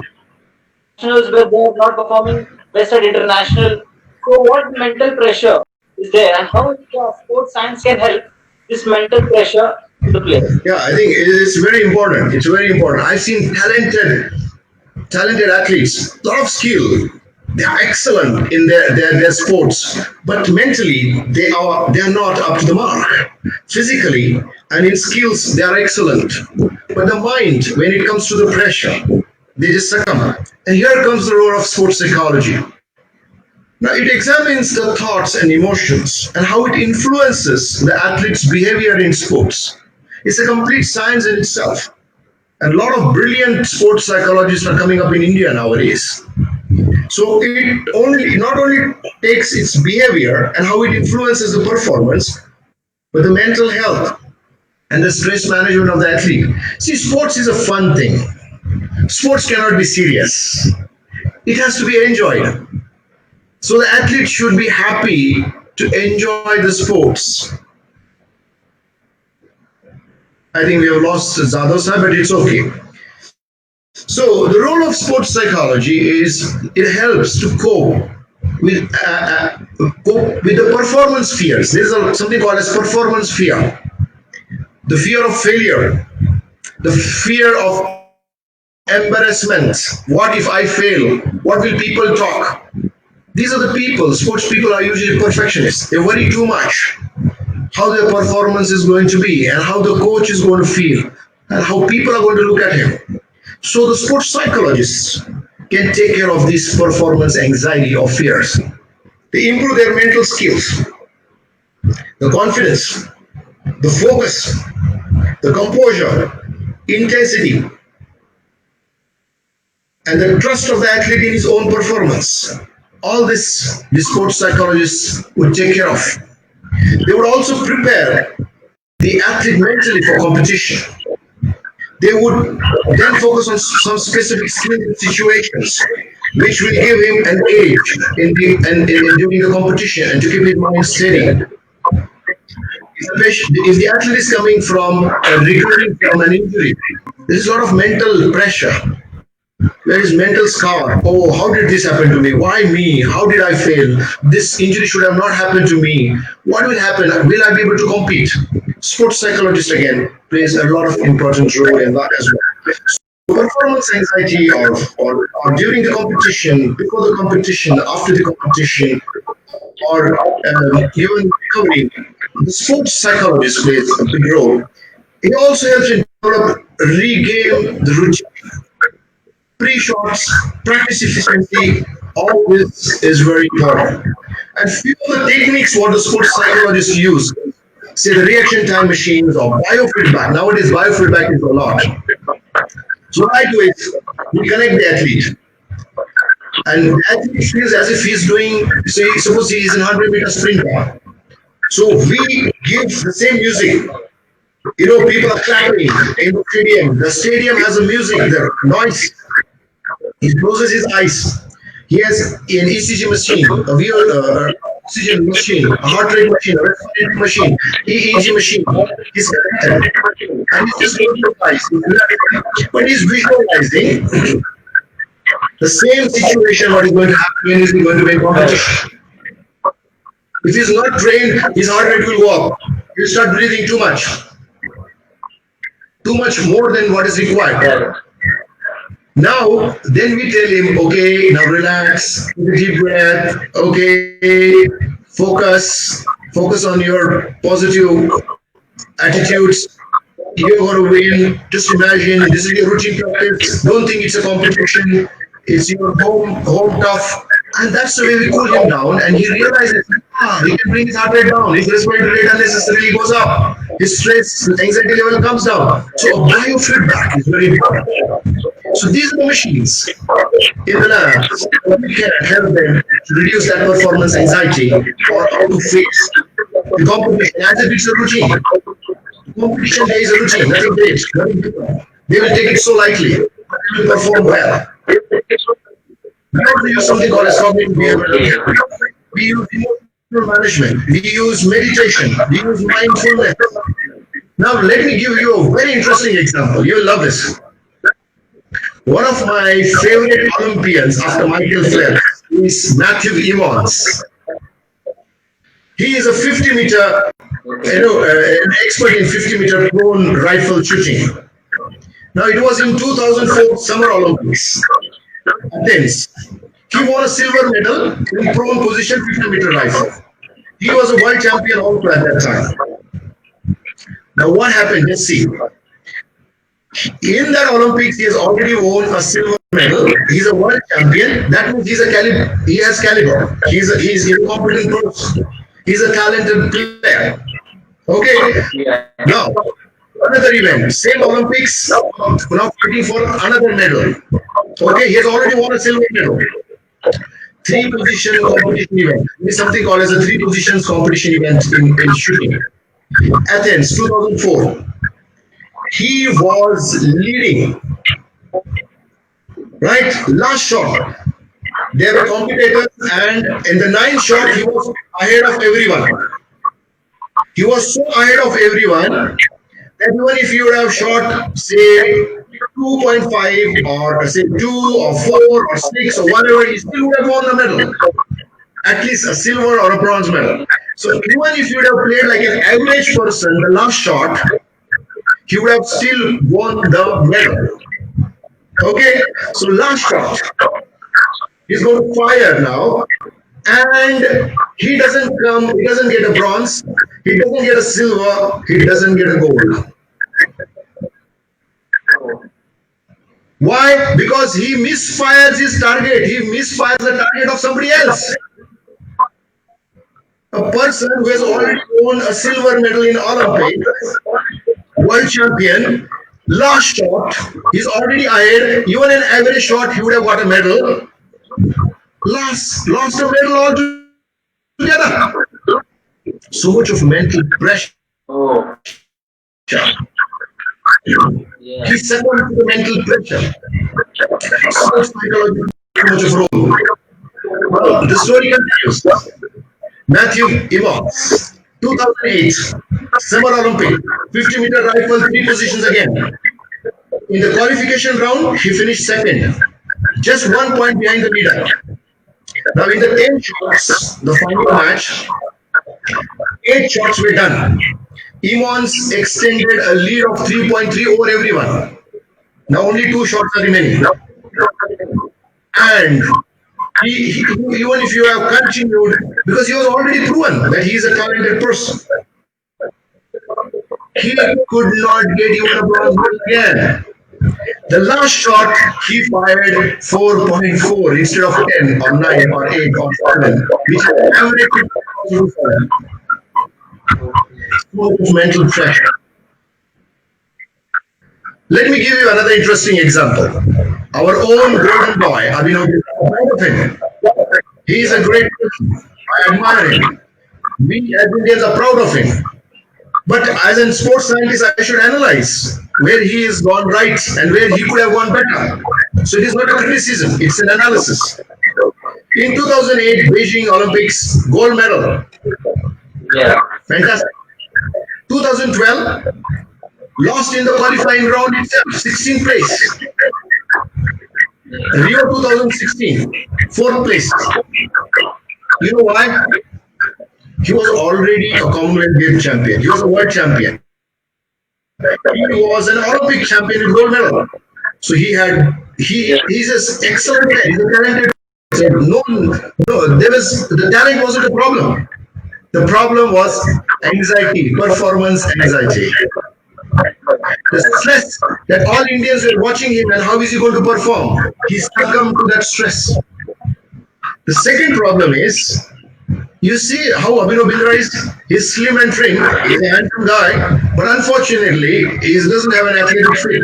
[SPEAKER 1] but they're not performing best at international. So, what mental pressure is there, and how sports science can help this mental pressure to the players?
[SPEAKER 2] Yeah, I think it's very important. It's very important. I've seen talented athletes, a lot of skill. They are excellent in their sports, but mentally they are not up to the mark. Physically and in skills they are excellent, but the mind, when it comes to the pressure, they just succumb. And here comes the role of sports psychology. Now it examines the thoughts and emotions and how it influences the athlete's behavior in sports. It's a complete science in itself. And a lot of brilliant sports psychologists are coming up in India nowadays. So it not only takes its behavior and how it influences the performance, but the mental health and the stress management of the athlete. See, sports is a fun thing. Sports cannot be serious. It has to be enjoyed. So the athlete should be happy to enjoy the sports. I think we have lost Zado sir, but it's okay. So the role of sports psychology is it helps to cope with cope with the performance fears. There is something called as performance fear, the fear of failure, the fear of embarrassment. What if I fail? What will people talk? These are the people. Sports people are usually perfectionists. They worry too much how their performance is going to be and how the coach is going to feel and how people are going to look at him. So the sports psychologists can take care of this performance anxiety or fears. They improve their mental skills, the confidence, the focus, the composure, intensity, and the trust of the athlete in his own performance. All this the sports psychologists would take care of. They would also prepare the athlete mentally for competition. They would then focus on some specific skills and situations which will give him an edge during the competition and to keep his mind steady. If the athlete is coming from recovering from an injury, there's a lot of mental pressure. There is mental scar. Oh, how did this happen to me? Why me? How did I fail? This injury should have not happened to me. What will happen? Will I be able to compete? Sports psychologist again plays a lot of important role in that as well. Performance anxiety or during the competition, before the competition, after the competition, or even recovery, the sports psychologist plays a big role. It also helps in develop regain the routine, pre-shots, practice efficiency. All this is very important. And few of the techniques what the sports psychologists use, say the reaction time machines or biofeedback. Nowadays, biofeedback is a lot. So what I do is we connect the athlete. And the athlete feels as if he's doing, say, suppose he is in 100-meter sprinter. So we give the same music. People are clapping in the stadium. The stadium has a music, the noise. He closes his eyes. He has an ECG machine, oxygen machine, a heart rate machine, a respiratory machine, EEG machine. He's connected. And he's just closing his eyes. But he's visualizing the same situation what is going to happen when he's going to be in competition. If he's not trained, his heart rate will go up. He'll start breathing too much more than what is required. Now, then we tell him, okay, now relax, deep breath, okay, focus on your positive attitudes. You're going to win. Just imagine this is your routine practice. Don't think it's a competition. It's your home tough. And that's the way we cool him down. And he realizes, he can bring his heart rate down. His respiratory rate unnecessarily goes up. His stress, anxiety level comes down. So biofeedback is very important. So these are the machines in the lab that can help them to reduce that performance anxiety or how to face the competition as if it's a routine. Competition day is a routine, nothing great, nothing good. They will take it so lightly, but they will perform well. We also use something called as cognitive behavioral. We use emotional management, we use meditation, we use mindfulness. Now let me give you a very interesting example. You'll love this. One of my favorite Olympians after Michael Phelps is Matthew Emmons. He is a 50-meter, an expert in 50-meter prone rifle shooting. Now it was in 2004 Summer Olympics, Athens. He won a silver medal in prone position 50-meter rifle. He was a world champion also at that time. Now what happened? Let's see. In that Olympics, he has already won a silver medal. He's a world champion. That means he has caliber. He's a competent person. He's a talented player. Okay. Now, another event, same Olympics, now fighting for another medal. Okay, he has already won a silver medal. Three-position competition event. This is something called as a three-positions competition event in shooting. Athens, 2004. He was leading, right? Last shot. There were competitors, and in the ninth shot, he was ahead of everyone. He was so ahead of everyone that even if you would have shot, say, 2.5 or say 2 or 4 or 6 or whatever, he still would have won the medal. at least a silver or a bronze medal. So even if you would have played like an average person, the last shot, he would have still won the medal. Okay, so last shot, he's going to fire now, and he doesn't get a bronze, he doesn't get a silver, he doesn't get a gold. Why? Because he misfires his target. He misfires the target of somebody else. A person who has already won a silver medal in Olympics, world champion, last shot, he's already ahead. Even an average shot, he would have got a medal. Lost a medal altogether. So much of mental pressure.
[SPEAKER 1] Oh,
[SPEAKER 2] He
[SPEAKER 1] yeah.
[SPEAKER 2] succumbed to the mental pressure. So psychology too much of role. Well, the story continues. Matthew Evans, 2008 Summer Olympic, 50-meter rifle, three positions again. In the qualification round, he finished second, just 1 point behind the leader. Now, in the 10 shots, the final match, 8 shots were done. Evans extended a lead of 3.3 over everyone. Now, only 2 shots are remaining. And even if you have continued, because he was already proven that he is a talented person, he could not get even a bronze medal again. The last shot he fired 4.4 instead of 10 or 9 or 8 or 7, which is average mental pressure. Let me give you another interesting example. Our own golden boy, Abhinav, I'm proud of him. He is a great person. I admire him. We as Indians are proud of him. But as a sports scientist, I should analyze where he has gone right and where he could have gone better. So it is not a criticism, it's an analysis. In 2008 Beijing Olympics, gold medal.
[SPEAKER 1] Yeah.
[SPEAKER 2] Fantastic. 2012, lost in the qualifying round itself, 16th place. Rio 2016, 4th place. You know why? He was already a Commonwealth Games champion. He was a world champion. He was an Olympic champion with gold medal. So he's an excellent player. He's a talented player. No, the talent wasn't a problem. The problem was anxiety, performance anxiety. The stress that all Indians were watching him and how is he going to perform. He succumbed to that stress. The second problem is, you see how Abhinav Bindra is? He's slim and trim, he's a handsome guy, but unfortunately, he doesn't have an athletic fit.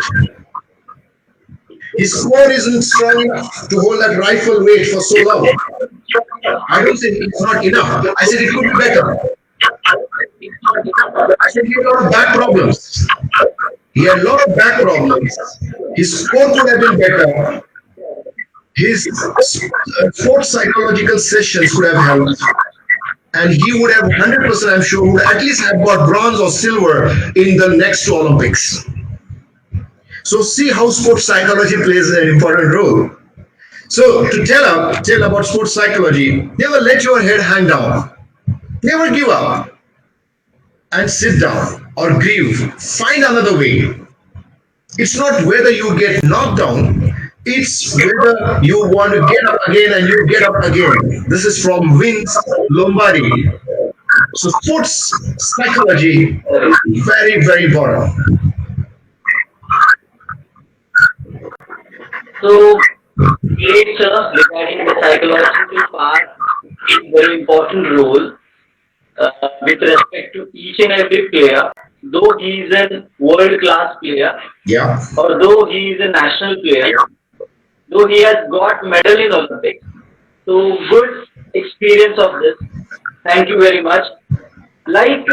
[SPEAKER 2] His core isn't strong enough to hold that rifle weight for so long. I don't say it's not enough. I said it could be better. I said he had a lot of back problems. He had a lot of back problems. His core could have been better. His sports psychological sessions could have helped. And he would have 100%, I'm sure, would at least have got bronze or silver in the next Olympics. So see how sports psychology plays an important role. So to tell about sports psychology, never let your head hang down. Never give up and sit down or grieve. Find another way. It's not whether you get knocked down, it's whether you want to get up again and you get up again. This is from Vince Lombardi. So sports psychology, very, very important.
[SPEAKER 1] So, great, sir, regarding the psychological part, very important role with respect to each and every player, though he is a world-class player,
[SPEAKER 2] Yeah.
[SPEAKER 1] or though he is a national player, though he has got medal in Olympics. So good experience of this. Thank you very much. Like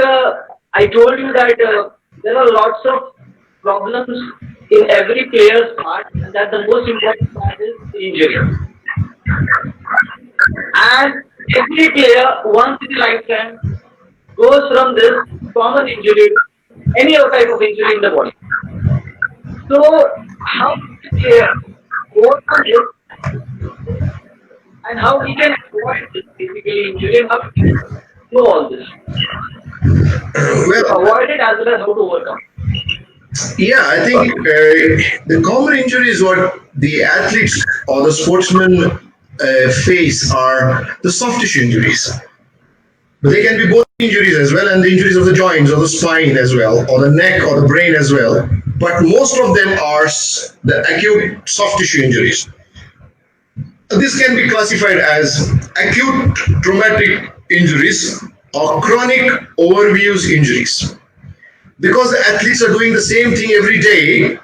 [SPEAKER 1] I told you that there are lots of problems in every player's part, and that the most important part is injury. And every player once in a lifetime goes from this common injury to any other type of injury in the body. So how do we overcome this? and how we can avoid this basically injury and how we can know all this to
[SPEAKER 2] Well,
[SPEAKER 1] avoid it as well as how to overcome.
[SPEAKER 2] yeah, I think the common injuries what the athletes or the sportsmen face are the soft tissue injuries. But they can be both injuries as well, and the injuries of the joints or the spine as well, or the neck or the brain as well. But most of them are the acute soft tissue injuries. This can be classified as acute traumatic injuries or chronic overuse injuries. Because the athletes are doing the same thing every day,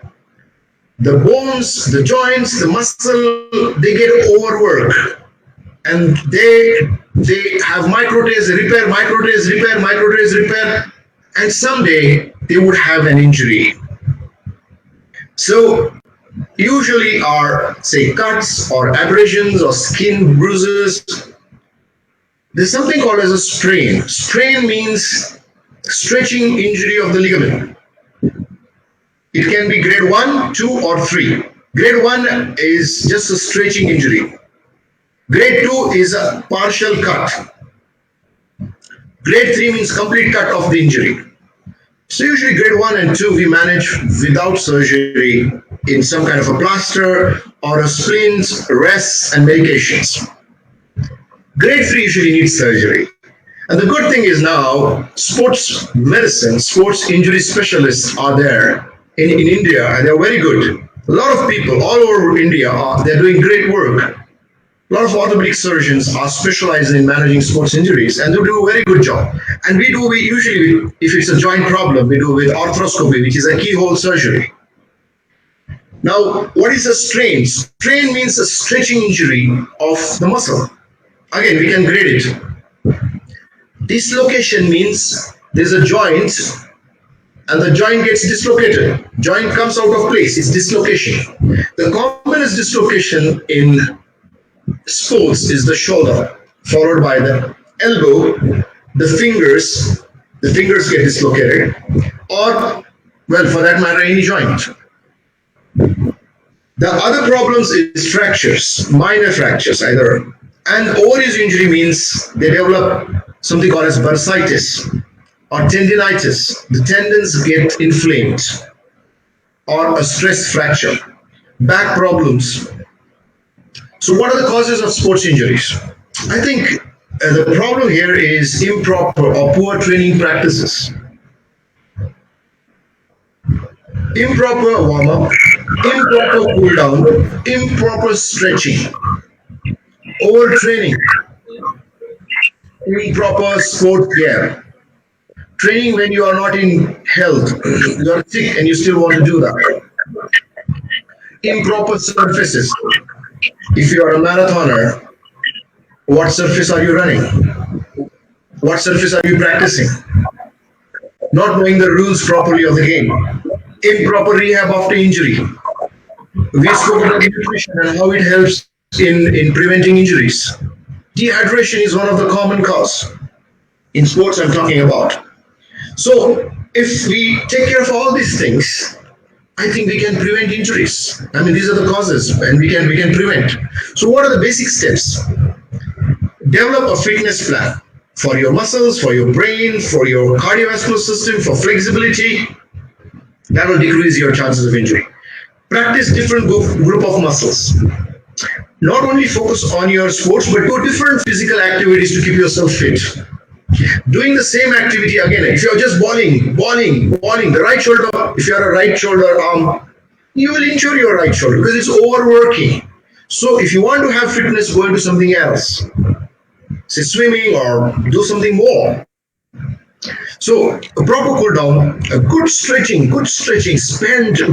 [SPEAKER 2] the bones, the joints, the muscle, they get overworked, and they have micro tears, repair, micro tears, repair, micro tears, repair, and someday they would have an injury. So usually are say cuts or abrasions or skin bruises. There's something called as a sprain. Sprain means stretching injury of the ligament. It can be grade 1, 2, or 3. Grade 1 is just a stretching injury. Grade 2 is a partial cut. Grade 3 means complete cut of the injury. So usually grade 1 and 2 we manage without surgery in some kind of a plaster or a splint, rests and medications. Grade 3 usually needs surgery. And the good thing is now sports medicine, sports injury specialists are there in India, and they're very good. A lot of people all over India they're doing great work. A lot of orthopedic surgeons are specialized in managing sports injuries, and they do a very good job. And we usually, if it's a joint problem, we do with arthroscopy, which is a keyhole surgery. Now, what is a strain? Strain means a stretching injury of the muscle. Again, we can grade it. Dislocation means there's a joint and the joint gets dislocated. Joint comes out of place. It's dislocation. The commonest dislocation in sports is the shoulder, followed by the elbow, the fingers get dislocated, or, well, for that matter, any joint. The other problems is fractures, minor fractures either. And overuse injury means they develop something called as bursitis or tendinitis. The tendons get inflamed, or a stress fracture. Back problems. So what are the causes of sports injuries? I think the problem here is improper or poor training practices. Improper warm-up, improper cool-down, improper stretching, overtraining, improper sport gear, training when you are not in health, you are sick and you still want to do that, improper surfaces. If you are a marathoner, what surface are you running? What surface are you practicing? Not knowing the rules properly of the game. Improper rehab after injury. We spoke about nutrition and how it helps in preventing injuries. Dehydration is one of the common cause in sports I'm talking about. So if we take care of all these things, I think we can prevent injuries. I mean, these are the causes, and we can prevent. So what are the basic steps? Develop a fitness plan for your muscles, for your brain, for your cardiovascular system, for flexibility. That will decrease your chances of injury. Practice different group of muscles. Not only focus on your sports, but do different physical activities to keep yourself fit. Doing the same activity again. If you're just balling, the right shoulder, if you're a right shoulder arm, you will injure your right shoulder because it's overworking. So if you want to have fitness, go into something else. Say swimming or do something more. So a proper cool down, a good stretching, spend a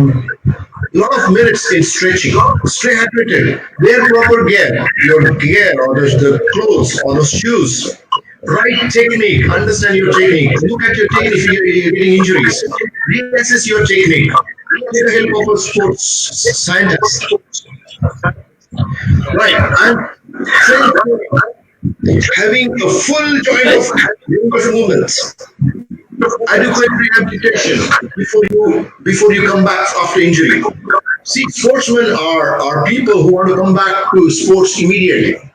[SPEAKER 2] lot of minutes in stretching. Stay hydrated. Wear proper gear, your gear or the clothes or the shoes. Right technique, understand your technique. Look at your technique if you're getting injuries. Reassess your technique. Take the help of a sports scientist. Right, and having a full joint of movements, adequate rehabilitation before you come back after injury. See, sportsmen are people who want to come back to sports immediately.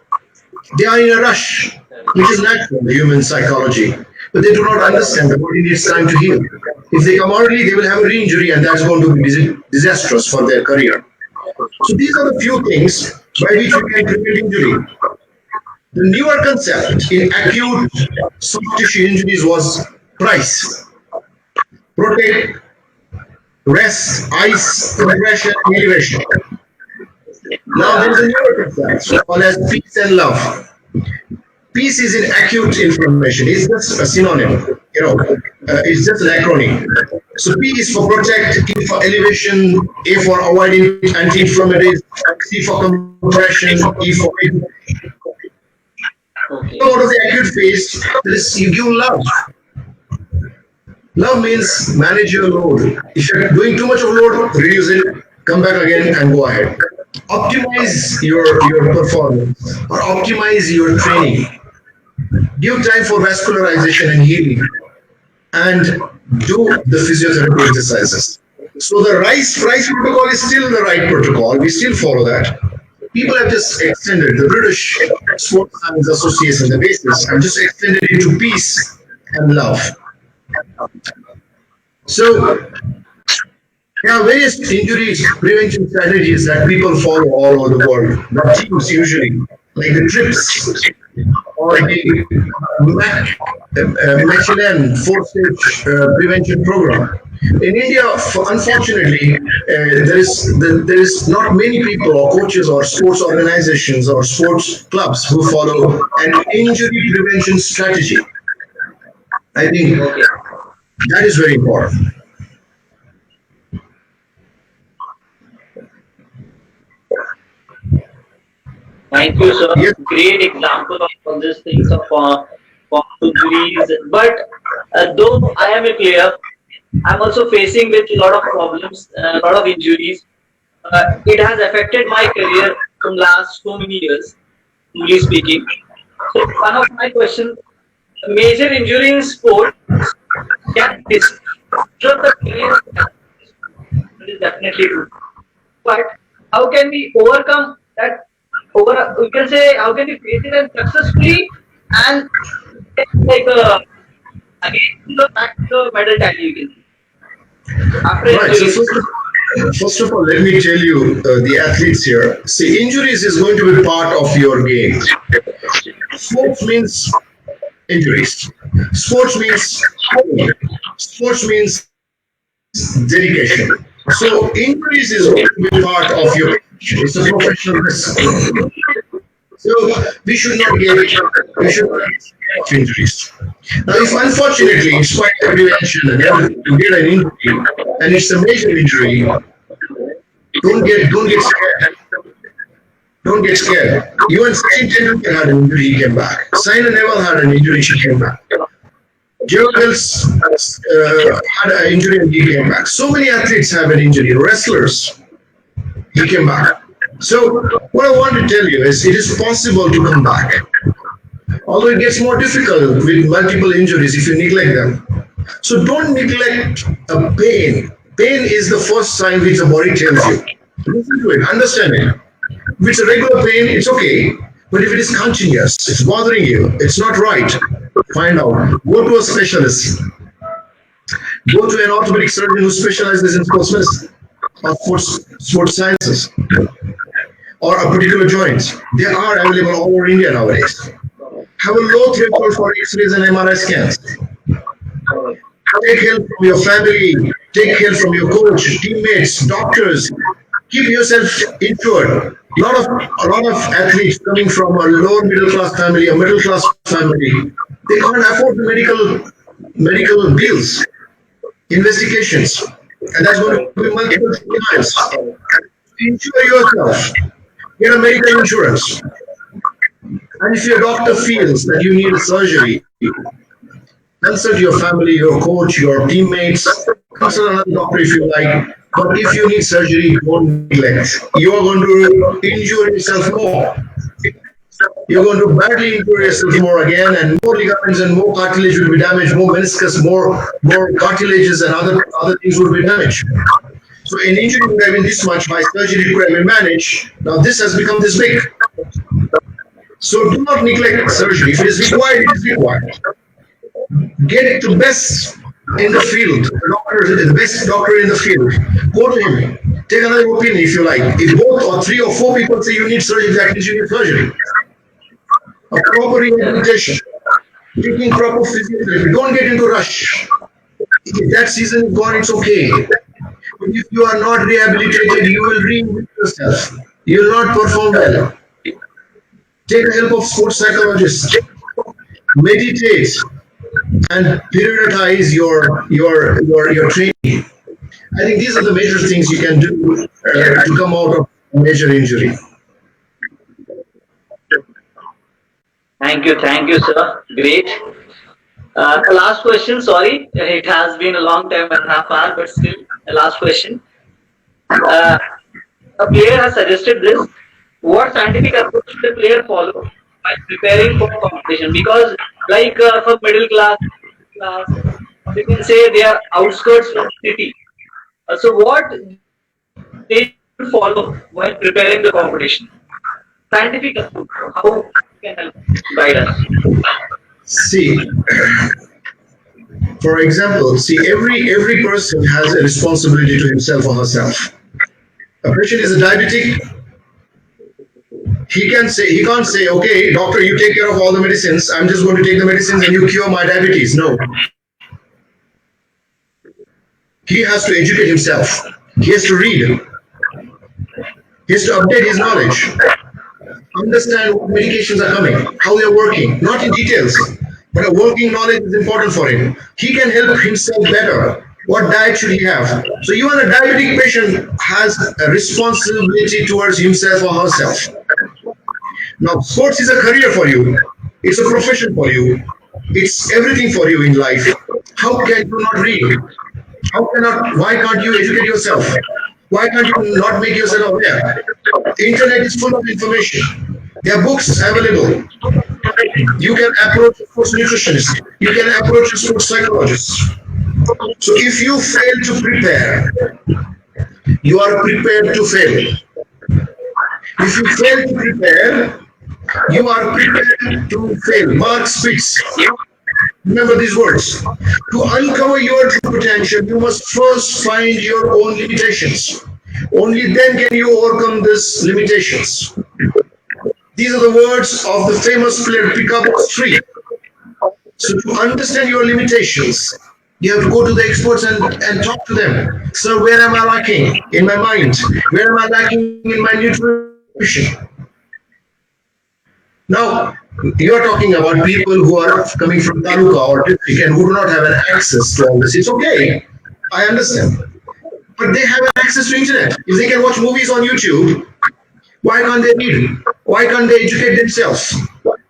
[SPEAKER 2] They are in a rush, which is natural, the human psychology. But they do not understand the body needs time to heal. If they come early, they will have a re-injury, and that's going to be disastrous for their career. So these are the few things by which we can prevent injury. The newer concept in acute soft tissue injuries was price, protect, rest, ice, compression, elevation. Now there is a newer concept called as peace and love. Peace is in acute inflammation. It's just a synonym. It's just an acronym. So P is for protect, E for elevation, A for avoiding anti-inflammatories, C for compression, E for
[SPEAKER 1] Okay.
[SPEAKER 2] out of the acute phase. There is you give love. Love means manage your load. If you're doing too much of load, reduce it, come back again and go ahead. Optimize your performance or optimize your training. Give time for vascularization and healing and do the physiotherapy exercises. So the RICE protocol is still the right protocol. We still follow that. People have just extended the British Sports Science Association, the basis, have just extended it to peace and love. So there are various injury prevention strategies that people follow all over the world. The teams usually, like the TRIPS or the Michelin four-stage prevention program. In India, unfortunately, there is not many people or coaches or sports organizations or sports clubs who follow an injury prevention strategy. I think
[SPEAKER 1] Okay.
[SPEAKER 2] that is very important.
[SPEAKER 1] Thank you, sir.
[SPEAKER 2] Yes,
[SPEAKER 1] Great example of all these things of injuries. But though I am a player, I'm also facing with a lot of problems, a lot of injuries. It has affected my career from last so many years, truly speaking. So one of my questions, major injury in sports can disrupt the career. That is definitely true. But how can we overcome that? We can say how can we face it and successfully and like again go back to the medal tally you can say, after
[SPEAKER 2] right. So
[SPEAKER 1] injuries.
[SPEAKER 2] first of all, let me tell you the athletes here. See, injuries is going to be part of your game. Sports means injuries. Sports means sports means dedication. So injuries is going to be part of your. It's a professional risk. So we should not get scared of injuries. Now, if unfortunately it's quite a prevention and you get an injury and it's a major injury, don't get scared. Don't get scared. Even Sachin Tendulkar had an injury, he came back. Saina Nehwal had an injury, she came back. Joe Mills had an injury and he came back. So many athletes have an injury. Wrestlers, he came back. So what I want to tell you is it is possible to come back. Although it gets more difficult with multiple injuries if you neglect them. So don't neglect a pain. Pain is the first sign which the body tells you. Listen to it, understand it. If it's a regular pain, it's okay. But if it is continuous, it's bothering you, it's not right, find out. Go to a specialist. Go to an orthopedic surgeon who specializes in sports medicine or sports sciences or a particular joint. They are available all over India nowadays. Have a low threshold for X-rays and MRI scans. Take help from your family, take help from your coach, teammates, doctors. Keep yourself insured. A lot of athletes coming from a lower middle class family, a middle class family, they can't afford the medical bills, investigations, and that's going to be multiple times. Insure yourself. Get a medical insurance. And if your doctor feels that you need a surgery, consult your family, your coach, your teammates, consult another doctor if you like. But if you need surgery, don't neglect. You are going to injure yourself more. You're going to badly injure yourself more again, and more ligaments and more cartilage will be damaged, more meniscus, more cartilages and other things will be damaged. So an injury would have been this much, by surgery it could have been managed. Now this has become this big. So do not neglect surgery. If it is required, it is required. Get it to best in the field, the best doctor in the field. Go to him. Take another opinion if you like. If both or three or four people say you need surgery, that means you need surgery. A proper rehabilitation, taking proper physiotherapy. Don't get into rush. If that season is gone, it's okay. But if you are not rehabilitated, you will reinvent yourself. You will not perform well. Take the help of sports psychologists. Meditate and periodize your training. I think these are the major things you can do to come out of a major injury.
[SPEAKER 1] Thank you, sir. Great. The last question, sorry, it has been a long time and a half hour, but still, the last question. Uh, a player has suggested this. What scientific approach should the player follow while preparing for competition? Because, like for middle class, you can say they are outskirts of the city. So, what they should follow while preparing the competition? Scientific approach. How can help guide us?
[SPEAKER 2] See, for example, see every person has a responsibility to himself or herself. A patient is a diabetic. He can't say, okay, doctor, you take care of all the medicines. I'm just going to take the medicines and you cure my diabetes. No, he has to educate himself. He has to read. He has to update his knowledge. Understand what medications are coming, how they are working, not in details, but a working knowledge is important for him. He can help himself better. What diet should he have? So even a diabetic patient has a responsibility towards himself or herself. Now, sports is a career for you. It's a profession for you. It's everything for you in life. How can you not read? How cannot? Why can't you educate yourself? Why can't you not make yourself aware? The internet is full of information. There are books available. You can approach a sports nutritionist. You can approach a sports psychologist. So if you fail to prepare, you are prepared to fail. If you fail to prepare, you are prepared to fail. Mark Spitz. Remember these words. To uncover your true potential, you must first find your own limitations. Only then can you overcome these limitations. These are the words of the famous player Picabo Street. So to understand your limitations, you have to go to the experts and talk to them. So where am I lacking in my mind? Where am I lacking in my nutrition? Now, you are talking about people who are coming from Taluka or district and who do not have an access to all this. It's okay. I understand. But they have access to internet. If they can watch movies on YouTube, why can't they read? Why can't they educate themselves?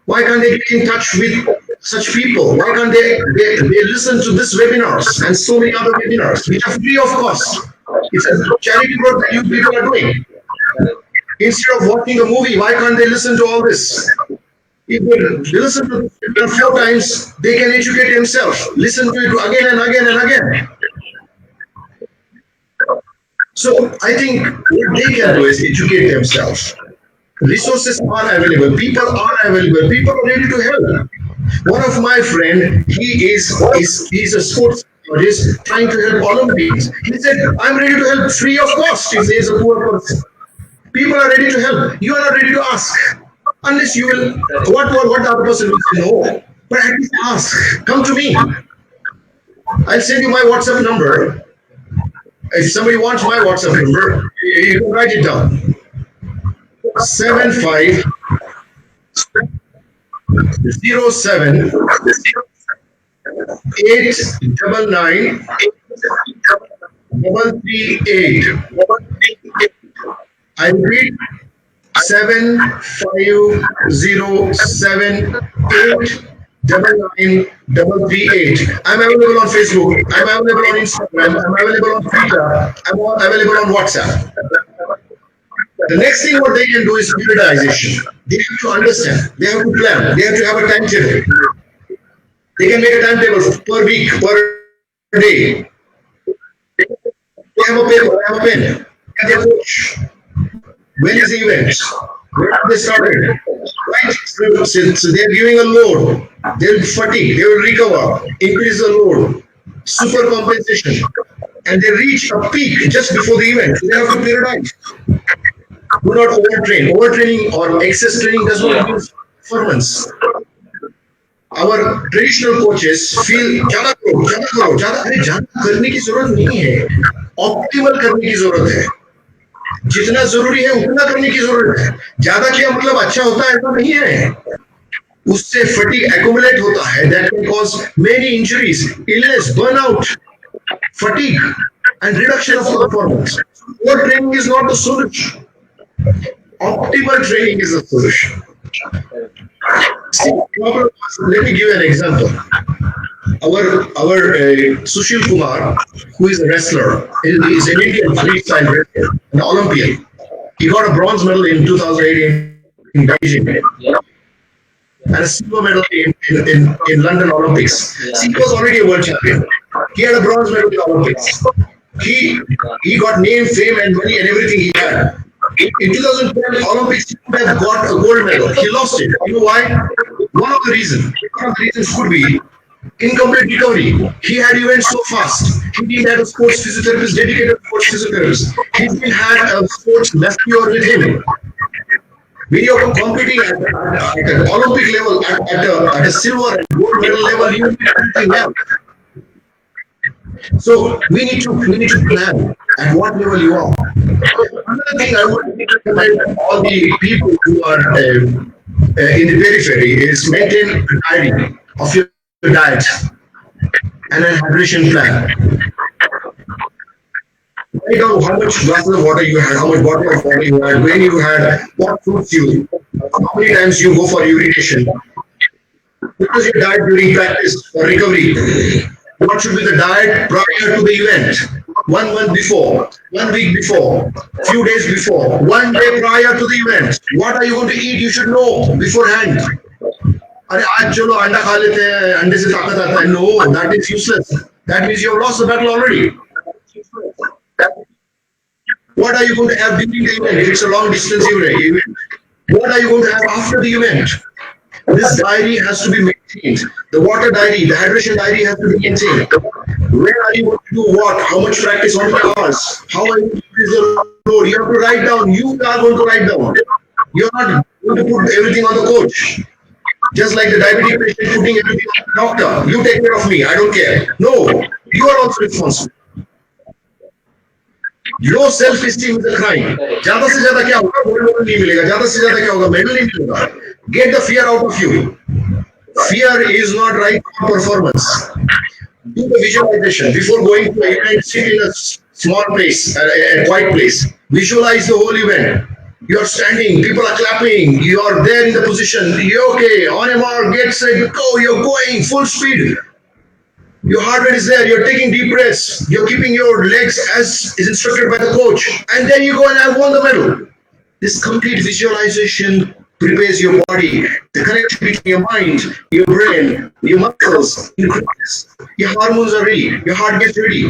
[SPEAKER 2] Why can't they get in touch with such people? Why can't they listen to these webinars and so many other webinars which are free of cost? It's a charity work that you people are doing. Instead of watching a movie, why can't they listen to all this? If they listen to it 4 times, they can educate themselves. Listen to it again and again and again. So I think what they can do is educate themselves. Resources are available. People are available. People are ready to help. One of my friend, he's a sports psychologist trying to help Olympians. He said, I'm ready to help free of cost if there is a poor person. People are ready to help. You are not ready to ask. Unless you will, what the other person will say, no. But at least ask. Come to me. I'll send you my WhatsApp number. If somebody wants my WhatsApp number, you can write it down. 7507 899 338. I repeat, 7507 899 338. I'm available on Facebook. I'm available on Instagram. I'm available on Twitter. I'm available on WhatsApp. The next thing what they can do is periodization. They have to understand. They have to plan. They have to have a timetable. They can make a timetable per week, per day. They have a paper, they have a pen. They have a coach. When is the event? Where have they started? Right? So they're giving a load. They'll fatigue. They will recover. Increase the load. Super compensation. And they reach a peak just before the event. So they have to periodize. Do not overtrain. Overtraining or excess training does not produce performance. Our traditional coaches feel ज्यादा करो, ज्यादा करो, ज्यादा अरे ज्यादा करने की जरूरत नहीं है. ऑप्टिमल करने की जरूरत है. जितना जरूरी है उतना करने की जरूरत है. ज्यादा किया मतलब अच्छा होता है ऐसा नहीं है. उससे फटीग एक्यूमुलेट होता है. That can cause many injuries, illness, burnout, fatigue, and reduction of performance. Over training is not the solution. Optimal training is the solution. See, let me give you an example. Our Sushil Kumar, who is a wrestler, is an Indian freestyle wrestler, an Olympian. He got a bronze medal in 2018 in Beijing and a silver medal in London Olympics. See, he was already a world champion. He had a bronze medal in the Olympics. He got name, fame, and money and everything he had. In 2012 Olympics, he could have got a gold medal. He lost it. You know why? One of the reasons could be incomplete recovery. He had events so fast. He didn't have a sports physiotherapist, dedicated sports physiotherapist. He didn't have a sports masseur with him. When you're competing at an Olympic level, at a silver and gold medal level, you need everything else. So we need to plan at what level you are. Another thing I would recommend all the people who are in the periphery is maintain a diary of your diet and a hydration plan. Write down how much glasses of water you had, how much bottle of water you had, when you had, what fruits you, how many times you go for urination. What was your diet during practice or recovery? What should be the diet prior to the event? 1 month before, 1 week before, few days before, 1 day prior to the event. What are you going to eat? You should know beforehand. अरे आज चलो अंडा खा लेते हैं, अंडे से ताकत आता है. No, that is useless. That means you have lost the battle already. What are you going to have during the event if it's a long distance event? What are you going to have after the event? This diary has to be maintained. The water diary, the hydration diary has to be maintained. Where are you going to do what? How much practice? How many hours? How are you going to increase your load? You have to write down. You are going to write down. You're not going to put everything on the coach. Just like the diabetic patient putting everything on the doctor. You take care of me. I don't care. No, you are also responsible. Low self esteem is a crime. ज्यादा से ज्यादा क्या होगा? Gold medal नहीं मिलेगा. ज्यादा से ज्यादा क्या होगा? मेडल नहीं मिलेगा. Get the fear out of you. Fear is not right for performance. Do the visualization before going to an event. Sit in a small place, a quiet place. Visualize the whole event. You are standing, people are clapping. You are there in the position. You're okay. On a mark, get set, go. You're going full speed. Your heart rate is there. You're taking deep breaths. You're keeping your legs as is instructed by the coach. And then you go and I won the medal. This complete visualization prepares your body. The connection between your mind, your brain, your muscles increases. Your hormones are ready. Your heart gets ready.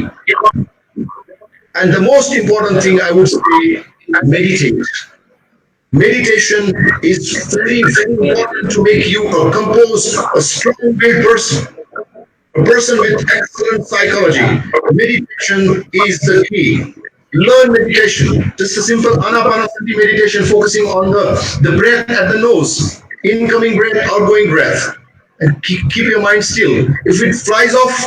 [SPEAKER 2] And the most important thing I would say, meditate. Meditation is very, very important to make you a composed, a strong-willed person. A person with excellent psychology. Meditation is the key. Learn meditation. Just a simple anapanasati meditation focusing on the breath at the nose. Incoming breath, outgoing breath. And keep your mind still. If it flies off,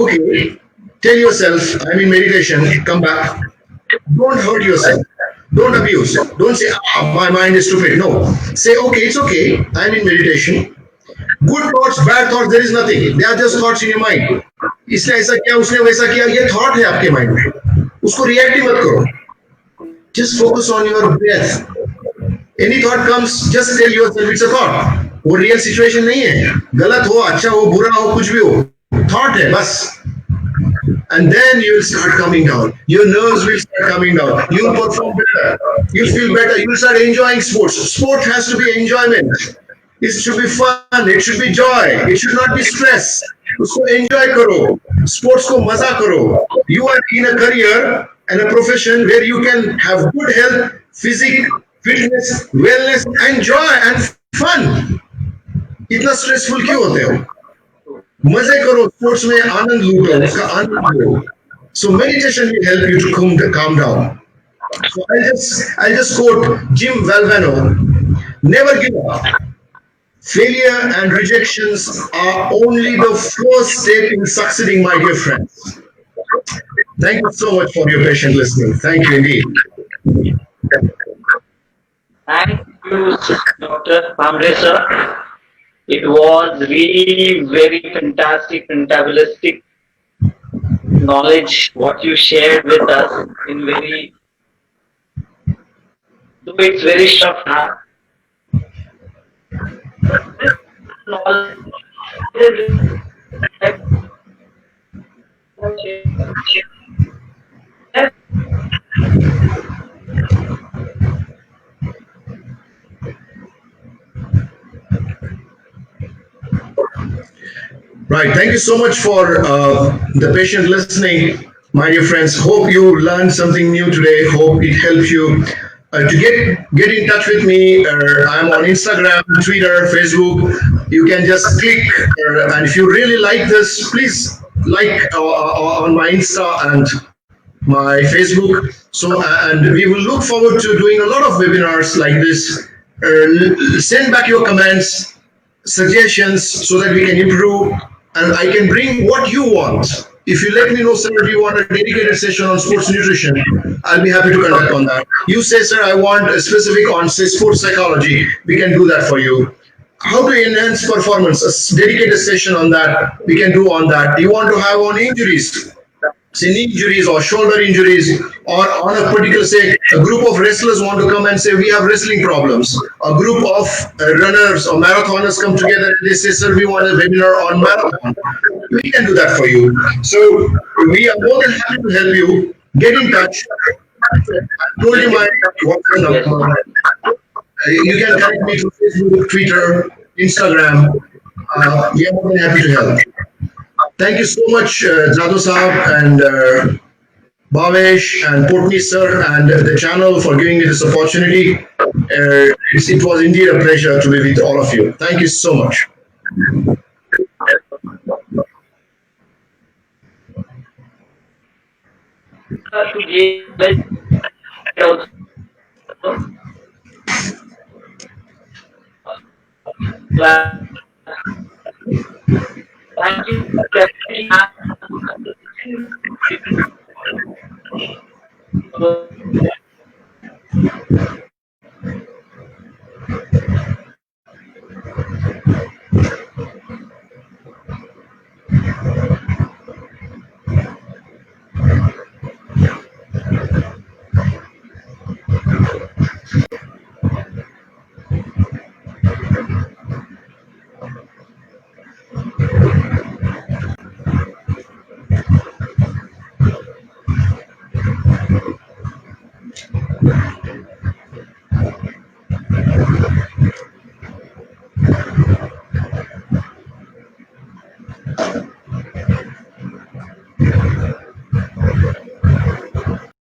[SPEAKER 2] okay, tell yourself, I'm in meditation, come back. Don't hurt yourself. Don't abuse. Don't say, my mind is stupid. No. Say, okay, it's okay. I'm in meditation. Good thoughts, bad thoughts, there is nothing. They are just thoughts in your mind. इसने ऐसा किया, उसने वैसा किया, ये thought है आपके mind में. उसको react ही मत करो. Just focus on your breath. Any thought comes, just tell yourself it's a thought. वो real situation नहीं है. गलत हो, अच्छा हो, बुरा हो, कुछ भी हो. Thought है बस. And then you will start coming down. Your nerves will start coming down. You will perform better. You will feel better. You will start enjoying sports. Sport has to be enjoyment. It should be fun. It should be joy. It should not be stress. उसको enjoy करो. Sports को मजा करो. You are in a career and a profession where you can have good health, fitness, wellness and joy and fun. इतना stressful क्यों होते हो? मजे करो, स्पोर्ट्स में आनंद लूटो, उसका
[SPEAKER 1] Correct.
[SPEAKER 2] Anand low. So meditation will help you to calm down. So I'll just quote Jim Valvano: "Never give up. Failure and rejections are only the first step in succeeding, my dear friends." Thank you so much for your patient listening. Thank you indeed.
[SPEAKER 1] Thank you, Dr. Bhamare sir. It was really very fantastic, fantabulistic knowledge what you shared with us in very, though it's very short. Knowledge
[SPEAKER 2] Right. Thank you so much for the patient listening, my dear friends. Hope you learned something new today. Hope it helps you. To get in touch with me, I'm on Instagram, Twitter, Facebook. You can just click, and if you really like this, please like on my Insta and my Facebook. So, and we will look forward to doing a lot of webinars like this. Send back your comments, suggestions, so that we can improve and I can bring what you want. If you let me know, sir, if you want a dedicated session on sports nutrition, I'll be happy to conduct on that. You say, sir, I want a specific on, say, sports psychology. We can do that for you. How to enhance performance, a dedicated session on that, we can do on that. You want to have on injuries, say knee injuries or shoulder injuries, or on a particular, say, a group of wrestlers want to come and say we have wrestling problems. A group of runners or marathoners come together and they say, sir, we want a webinar on marathon. We can do that for you. So we are more than happy to help you. Get in touch. I told you my WhatsApp
[SPEAKER 1] yes.
[SPEAKER 2] number. You can connect me to Facebook, Twitter, Instagram. We are more than happy to help. Thank you so much, Jadoo Saab and Bhavesh and Portney sir and the channel for giving me this opportunity. It was indeed a pleasure to be with all of you. Thank you so much.
[SPEAKER 1] To give also thank you. Definitely.